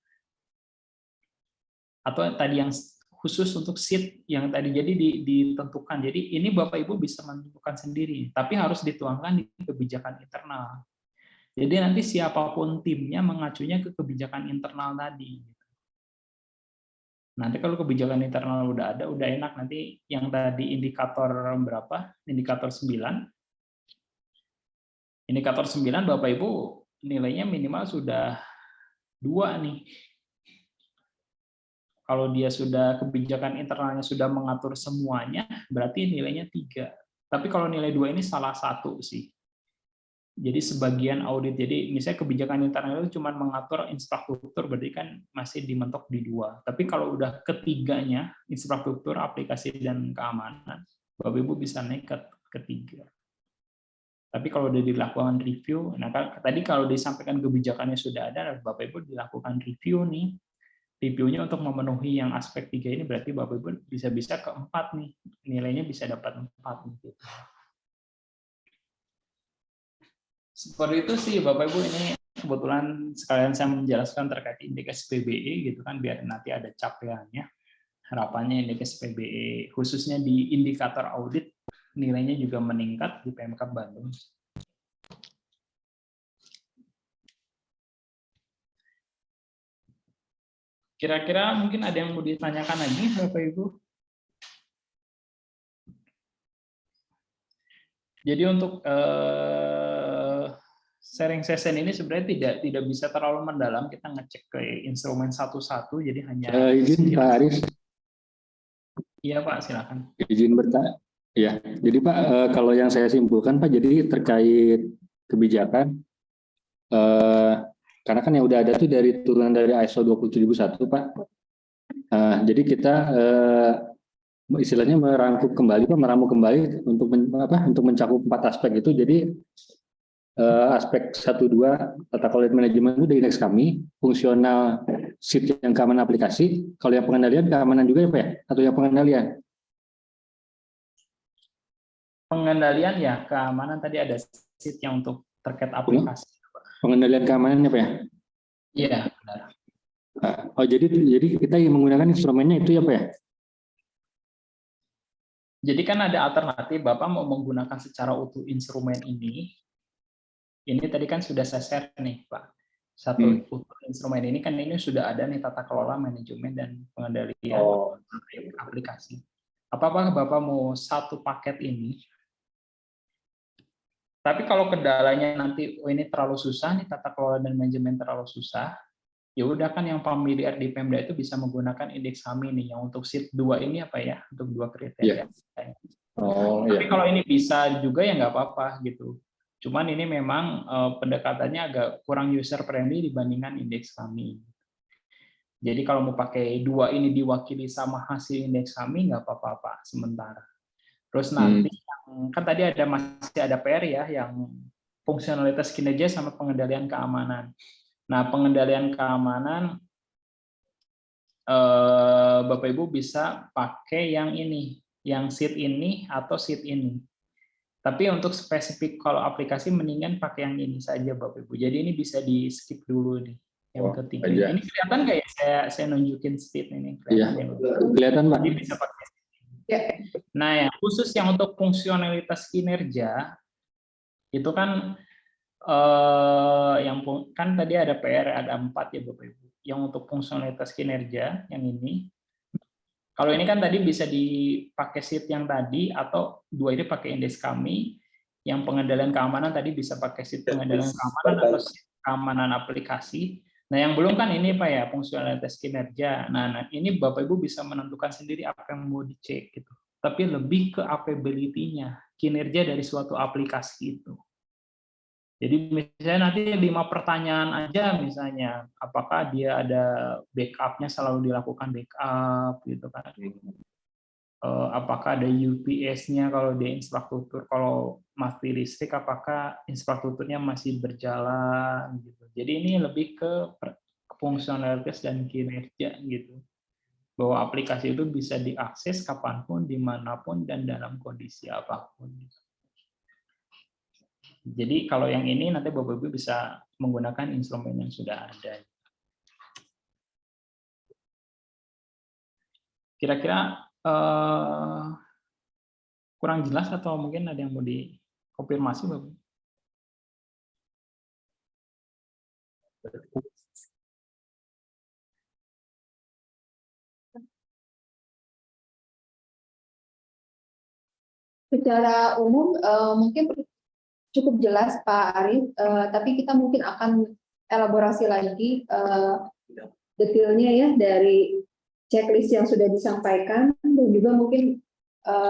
Atau tadi yang khusus untuk seat yang tadi jadi ditentukan. Jadi ini Bapak Ibu bisa menentukan sendiri, tapi harus dituangkan di kebijakan internal. Jadi nanti siapapun timnya mengacunya ke kebijakan internal tadi. Nanti kalau kebijakan internal udah ada, udah enak. Nanti yang tadi indikator berapa? Indikator 9. Indikator 9 Bapak Ibu nilainya minimal sudah 2 nih. Kalau dia sudah kebijakan internalnya sudah mengatur semuanya, berarti nilainya 3. Tapi kalau nilai 2 ini salah satu sih. Jadi sebagian audit. Jadi misalnya kebijakan internal itu cuma mengatur infrastruktur, berarti kan masih dimentok di 2. Tapi kalau udah ketiganya, infrastruktur, aplikasi, dan keamanan, Bapak Ibu bisa naik ke ketiga. Tapi kalau udah dilakukan review, nah tadi kalau disampaikan kebijakannya sudah ada, Bapak Ibu dilakukan review nih. Reviewnya untuk memenuhi yang aspek 3 ini berarti Bapak Ibu bisa-bisa ke 4 nih, nilainya bisa dapat 4 gitu. Seperti itu sih Bapak Ibu, ini kebetulan sekalian saya menjelaskan terkait indeks SPBE gitu kan, biar nanti ada capaiannya. Harapannya indeks SPBE khususnya di indikator audit nilainya juga meningkat di Pemkab Bandung. Kira-kira mungkin ada yang mau ditanyakan lagi, Bapak Ibu? Jadi untuk sharing session ini sebenarnya tidak bisa terlalu mendalam, kita ngecek ke instrumen satu-satu, jadi hanya Izin Pak Aris, iya Pak, silakan. izin bertanya. Ya, jadi Pak, kalau yang saya simpulkan Pak, jadi terkait kebijakan, karena kan yang udah ada tuh dari turunan dari ISO 27001 Pak. Jadi kita istilahnya merangkum kembali Pak, meramu kembali untuk mencakup 4 aspek itu. Jadi aspek 1-2 tata kelola manajemen itu dari indeks kami, fungsional sheet yang keamanan aplikasi, kalau yang pengendalian keamanan juga ya Pak ya? Atau yang pengendalian? Pengendalian ya, keamanan tadi ada sheet yang untuk terkait aplikasi. Pengendalian keamanannya Pak ya? Iya, benar. Oh jadi kita yang menggunakan instrumennya itu ya Pak ya? Jadi kan ada alternatif, Bapak mau menggunakan secara utuh instrumen ini tadi kan sudah saya share nih Pak. Utuh instrumen ini kan ini sudah ada nih tata kelola manajemen dan pengendalian aplikasi. Apakah Bapak mau satu paket ini? Tapi kalau kendalanya nanti ini terlalu susah nih, tata kelola dan manajemen terlalu susah, ya udah kan yang familiar di Pemda itu bisa menggunakan indeks kami nih yang untuk sheet 2 ini apa ya, untuk 2 kriteria. Tapi kalau ini bisa juga ya nggak apa-apa gitu. Cuman ini memang pendekatannya agak kurang user friendly dibandingkan indeks kami. Jadi kalau mau pakai 2 ini diwakili sama hasil indeks kami nggak apa-apa Pak, sementara. Terus nanti kan tadi masih ada PR ya, yang fungsionalitas kinerja sama pengendalian keamanan. Nah, pengendalian keamanan Bapak Ibu bisa pakai yang ini, yang sheet ini atau sheet ini. Tapi untuk spesifik kalau aplikasi mendingan pakai yang ini saja Bapak Ibu. Jadi ini bisa di skip dulu nih. Yang ketiga. Ini kelihatan nggak ya? Saya nunjukin sheet ini. Kelihatan Pak. Jadi bisa pakai. Nah, yang khusus yang untuk fungsionalitas kinerja itu kan yang kan tadi ada PR ada 4 ya Bapak Ibu. Yang untuk fungsionalitas kinerja yang ini. Kalau ini kan tadi bisa dipakai sheet yang tadi atau 2 ini pakai indeks kami. Yang pengendalian keamanan tadi bisa pakai sheet pengendalian keamanan atau sheet keamanan aplikasi. Nah, yang belum kan ini Pak ya, fungsionalitas kinerja. Nah, ini Bapak Ibu bisa menentukan sendiri apa yang mau dicek gitu. Tapi lebih ke capability-nya, kinerja dari suatu aplikasi itu. Jadi misalnya nanti 5 pertanyaan aja misalnya, apakah dia ada backup-nya selalu dilakukan backup gitu kan. Apakah ada UPS-nya kalau di infrastruktur, kalau mati listrik apakah infrastrukturnya masih berjalan gitu. Jadi ini lebih ke fungsionalitas dan kinerja gitu. Bahwa aplikasi itu bisa diakses kapanpun, dimanapun, dan dalam kondisi apapun. Jadi kalau yang ini nanti Bapak Ibu bisa menggunakan instrumen yang sudah ada. Kira-kira kurang jelas atau mungkin ada yang mau dikonfirmasi Bapak? Secara umum mungkin cukup jelas Pak Arief, tapi kita mungkin akan elaborasi lagi detailnya ya dari checklist yang sudah disampaikan dan juga mungkin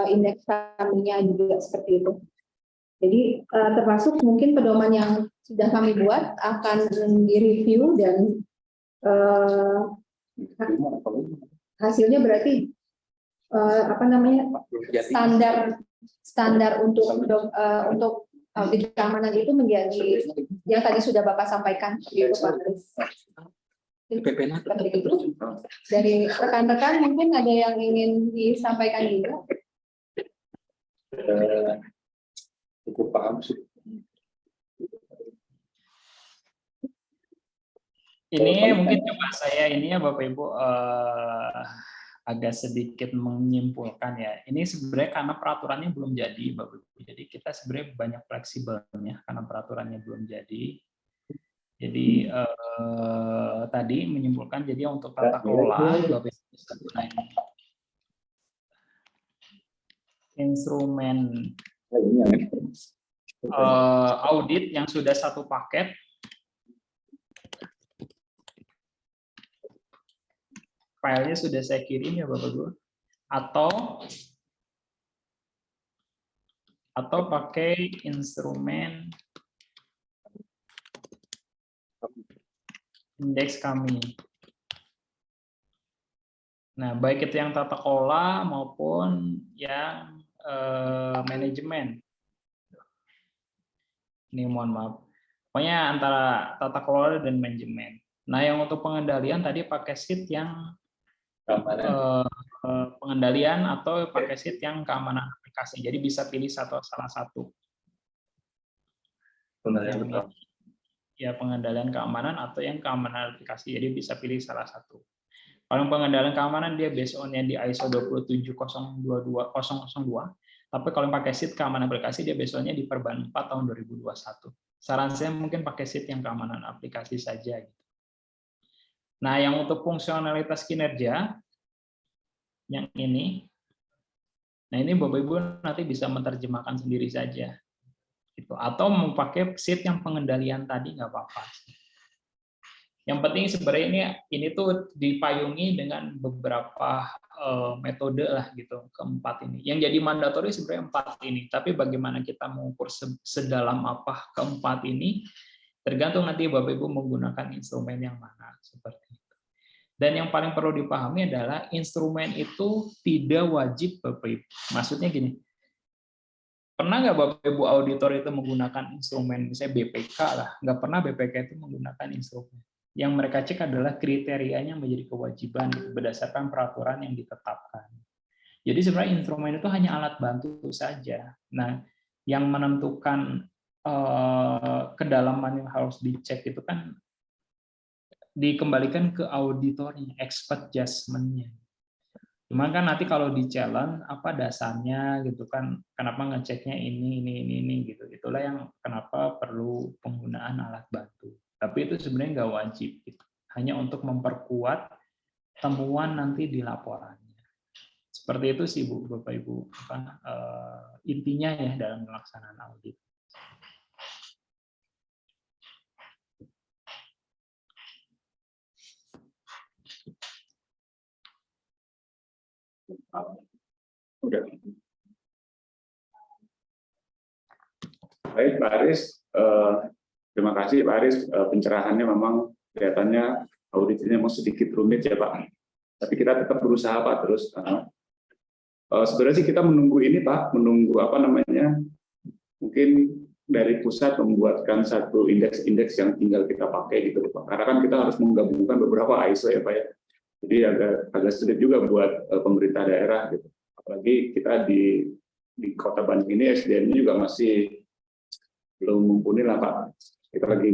indeks kaminya juga seperti itu. Jadi termasuk mungkin pedoman yang sudah kami buat akan direview dan hasilnya berarti standar untuk audit keamanan itu menjadi yang tadi sudah Bapak sampaikan itu Pak. Seperti itu. Dari rekan-rekan mungkin ada yang ingin disampaikan juga. Cukup paham sih. Ini mungkin coba saya ini ya Bapak Ibu agak sedikit menyimpulkan ya. Ini sebenarnya karena peraturannya belum jadi Bapak Ibu. Jadi kita sebenarnya banyak fleksibelnya karena peraturannya belum jadi. Jadi tadi menyimpulkan jadi untuk tata kelola Bapak Ibu bisa gunain instrumen audit yang sudah satu paket. Filenya sudah saya kirim ya Bapak Ibu, atau pakai instrumen indeks kami. Nah, baik itu yang tata kelola maupun yang manajemen. Ini mohon maaf. Pokoknya antara tata kelola dan manajemen. Nah, yang untuk pengendalian tadi pakai sheet yang pengendalian atau pakai sheet yang keamanan aplikasi. Jadi bisa pilih salah satu. Ya, pengendalian keamanan atau yang keamanan aplikasi. Jadi bisa pilih salah satu. Kalau pengendalian keamanan dia based on-nya di ISO 27022 tapi kalau pakai sheet keamanan aplikasi dia based on-nya di Perban 4 tahun 2021. Saran saya mungkin pakai sheet yang keamanan aplikasi saja gitu. Nah, yang untuk fungsionalitas kinerja yang ini, nah ini Bapak Ibu nanti bisa menerjemahkan sendiri saja, gitu. Atau mau pakai sheet yang pengendalian tadi nggak apa-apa. Yang penting sebenarnya ini tuh dipayungi dengan beberapa metode lah gitu keempat ini. Yang jadi mandatori sebenarnya 4 ini, tapi bagaimana kita mengukur sedalam apa keempat ini tergantung nanti Bapak Ibu menggunakan instrumen yang mana seperti itu. Dan yang paling perlu dipahami adalah instrumen itu tidak wajib Bapak Ibu. Maksudnya gini, pernah nggak Bapak Ibu auditor itu menggunakan instrumen, misalnya BPK lah, nggak pernah BPK itu menggunakan instrumen. Yang mereka cek adalah kriterianya menjadi kewajiban berdasarkan peraturan yang ditetapkan. Jadi sebenarnya instrumen itu hanya alat bantu saja. Nah, yang menentukan kedalaman yang harus dicek itu kan dikembalikan ke auditornya, expert judgment-nya. Cuman kan nanti kalau di challenge apa dasarnya gitu kan, kenapa ngeceknya ini gitu. Itulah yang kenapa perlu penggunaan alat bantu. Tapi itu sebenarnya nggak wajib gitu. Hanya untuk memperkuat temuan nanti di laporannya. Seperti itu sih Bu, Bapak Ibu, intinya ya dalam pelaksanaan audit. Udah. Baik Pak Aris, terima kasih Pak Aris, pencerahannya memang kelihatannya audit ini memang sedikit rumit ya Pak. Tapi kita tetap berusaha Pak terus. Sebenarnya sih kita menunggu ini Pak, menunggu apa namanya, mungkin dari pusat membuatkan satu indeks-indeks yang tinggal kita pakai gitu Pak. Karena kan kita harus menggabungkan beberapa ISO ya Pak ya. Jadi agak sulit juga buat pemerintah daerah gitu. Apalagi kita di Kota Bandung ini SDM-nya juga masih belum mumpuni lah Pak. Kita lagi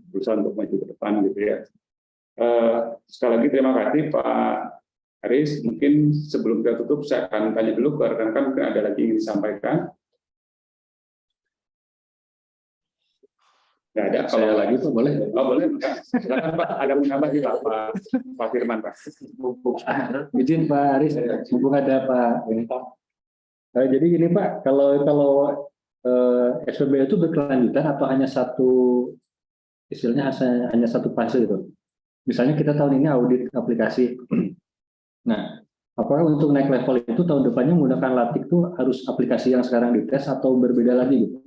berusaha untuk maju ke depan gitu ya. Sekali lagi terima kasih Pak Aris. Mungkin sebelum kita tutup saya akan tanya dulu ke rekan-rekan mungkin ada lagi yang disampaikan. Nggak ada. Kalau lagi Pak boleh? Oh boleh. Silakan Pak. Ada menambah juga Pak Firman Pak. Izin Pak Aris, mumpung ada Pak ini Pak. Jadi gini Pak, kalau SPB itu berkelanjutan atau hanya satu, istilahnya hanya satu fase itu. Misalnya kita tahun ini audit aplikasi. Nah, apakah untuk naik level itu tahun depannya menggunakan LATIK itu harus aplikasi yang sekarang dites atau berbeda lagi gitu?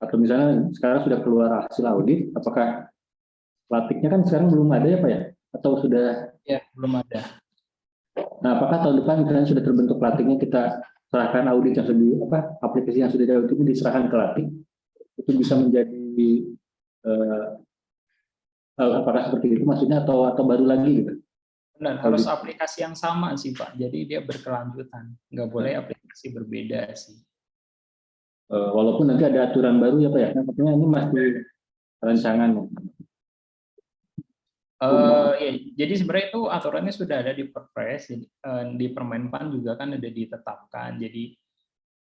Atau misalnya sekarang sudah keluar hasil audit, apakah LATIK-nya kan sekarang belum ada ya Pak ya? Atau sudah? Ya, belum ada. Nah, apakah tahun depan misalnya sudah terbentuk LATIK-nya, kita serahkan audit yang sudah aplikasi yang sudah diaudit itu diserahkan ke LATIK, itu bisa menjadi apakah seperti itu maksudnya atau baru lagi gitu? Benar, harus aplikasi yang sama sih Pak. Jadi dia berkelanjutan, nggak boleh aplikasi berbeda sih. Walaupun nanti ada aturan baru ya Pak ya, katanya ini masih rancangan. Ya, jadi sebenarnya itu aturannya sudah ada di Perpres, di Permenpan juga kan ada ditetapkan. Jadi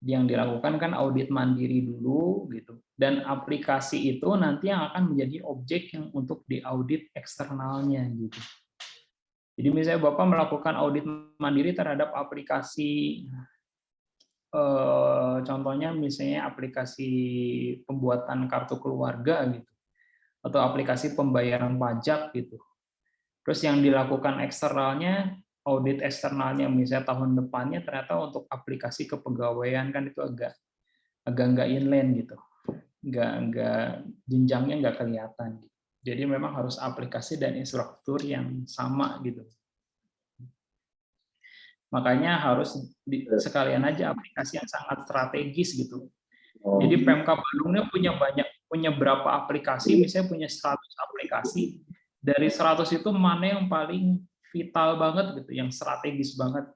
yang dilakukan kan audit mandiri dulu gitu, dan aplikasi itu nanti yang akan menjadi objek yang untuk diaudit eksternalnya gitu. Jadi misalnya Bapak melakukan audit mandiri terhadap aplikasi, contohnya misalnya aplikasi pembuatan kartu keluarga gitu, atau aplikasi pembayaran pajak gitu. Terus yang dilakukan eksternalnya, audit eksternalnya misalnya tahun depannya ternyata untuk aplikasi kepegawaian kan itu agak nggak inline gitu, nggak jenjangnya nggak kelihatan. Jadi memang harus aplikasi dan instruktur yang sama gitu. Makanya harus sekalian aja aplikasi yang sangat strategis gitu. Jadi Pemkab Bandungnya punya berapa aplikasi, misalnya punya 100 aplikasi. Dari 100 itu mana yang paling vital banget gitu, yang strategis banget.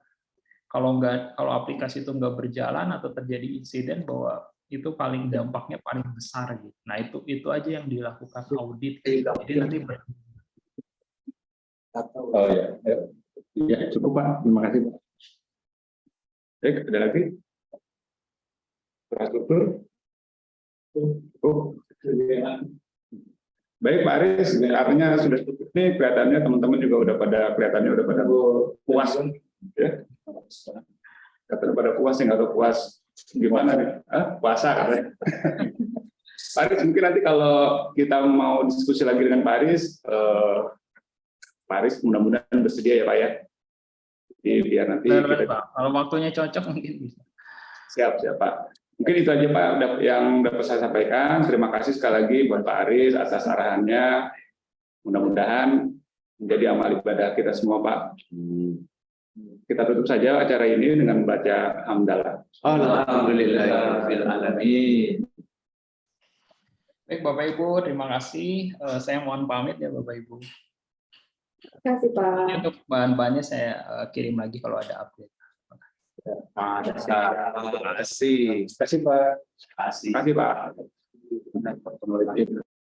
Kalau aplikasi itu nggak berjalan atau terjadi insiden, bahwa itu paling dampaknya paling besar gitu. Nah itu aja yang dilakukan audit. Jadi nanti Oh ya, ya cukup Pak. Terima kasih Pak. Ada lagi? Infrastruktur? Baik Pak Aris, artinya sudah cukup nih, kelihatannya teman-teman juga udah pada puas ya. Kata pada puas, nggak tahu puas gimana nih? Puasa katanya. Pak Aris, mungkin nanti kalau kita mau diskusi lagi dengan Pak Aris mudah-mudahan bersedia ya Pak ya. Jadi biar nanti kita... Pak, kalau waktunya cocok mungkin bisa. Siap Pak. Mungkin itu aja Pak yang dapat saya sampaikan. Terima kasih sekali lagi buat Pak Aris atas arahannya. Mudah-mudahan menjadi amal ibadah kita semua Pak. Kita tutup saja acara ini dengan membaca hamdalah. Alhamdulillahirabbil alamin. Baik Bapak Ibu, terima kasih. Saya mohon pamit ya Bapak Ibu. Terima kasih Pak. Ini untuk bahan-bahannya saya kirim lagi kalau ada update. Terima kasih. Terima kasih Pak. Terima kasih. Terima kasih Pak.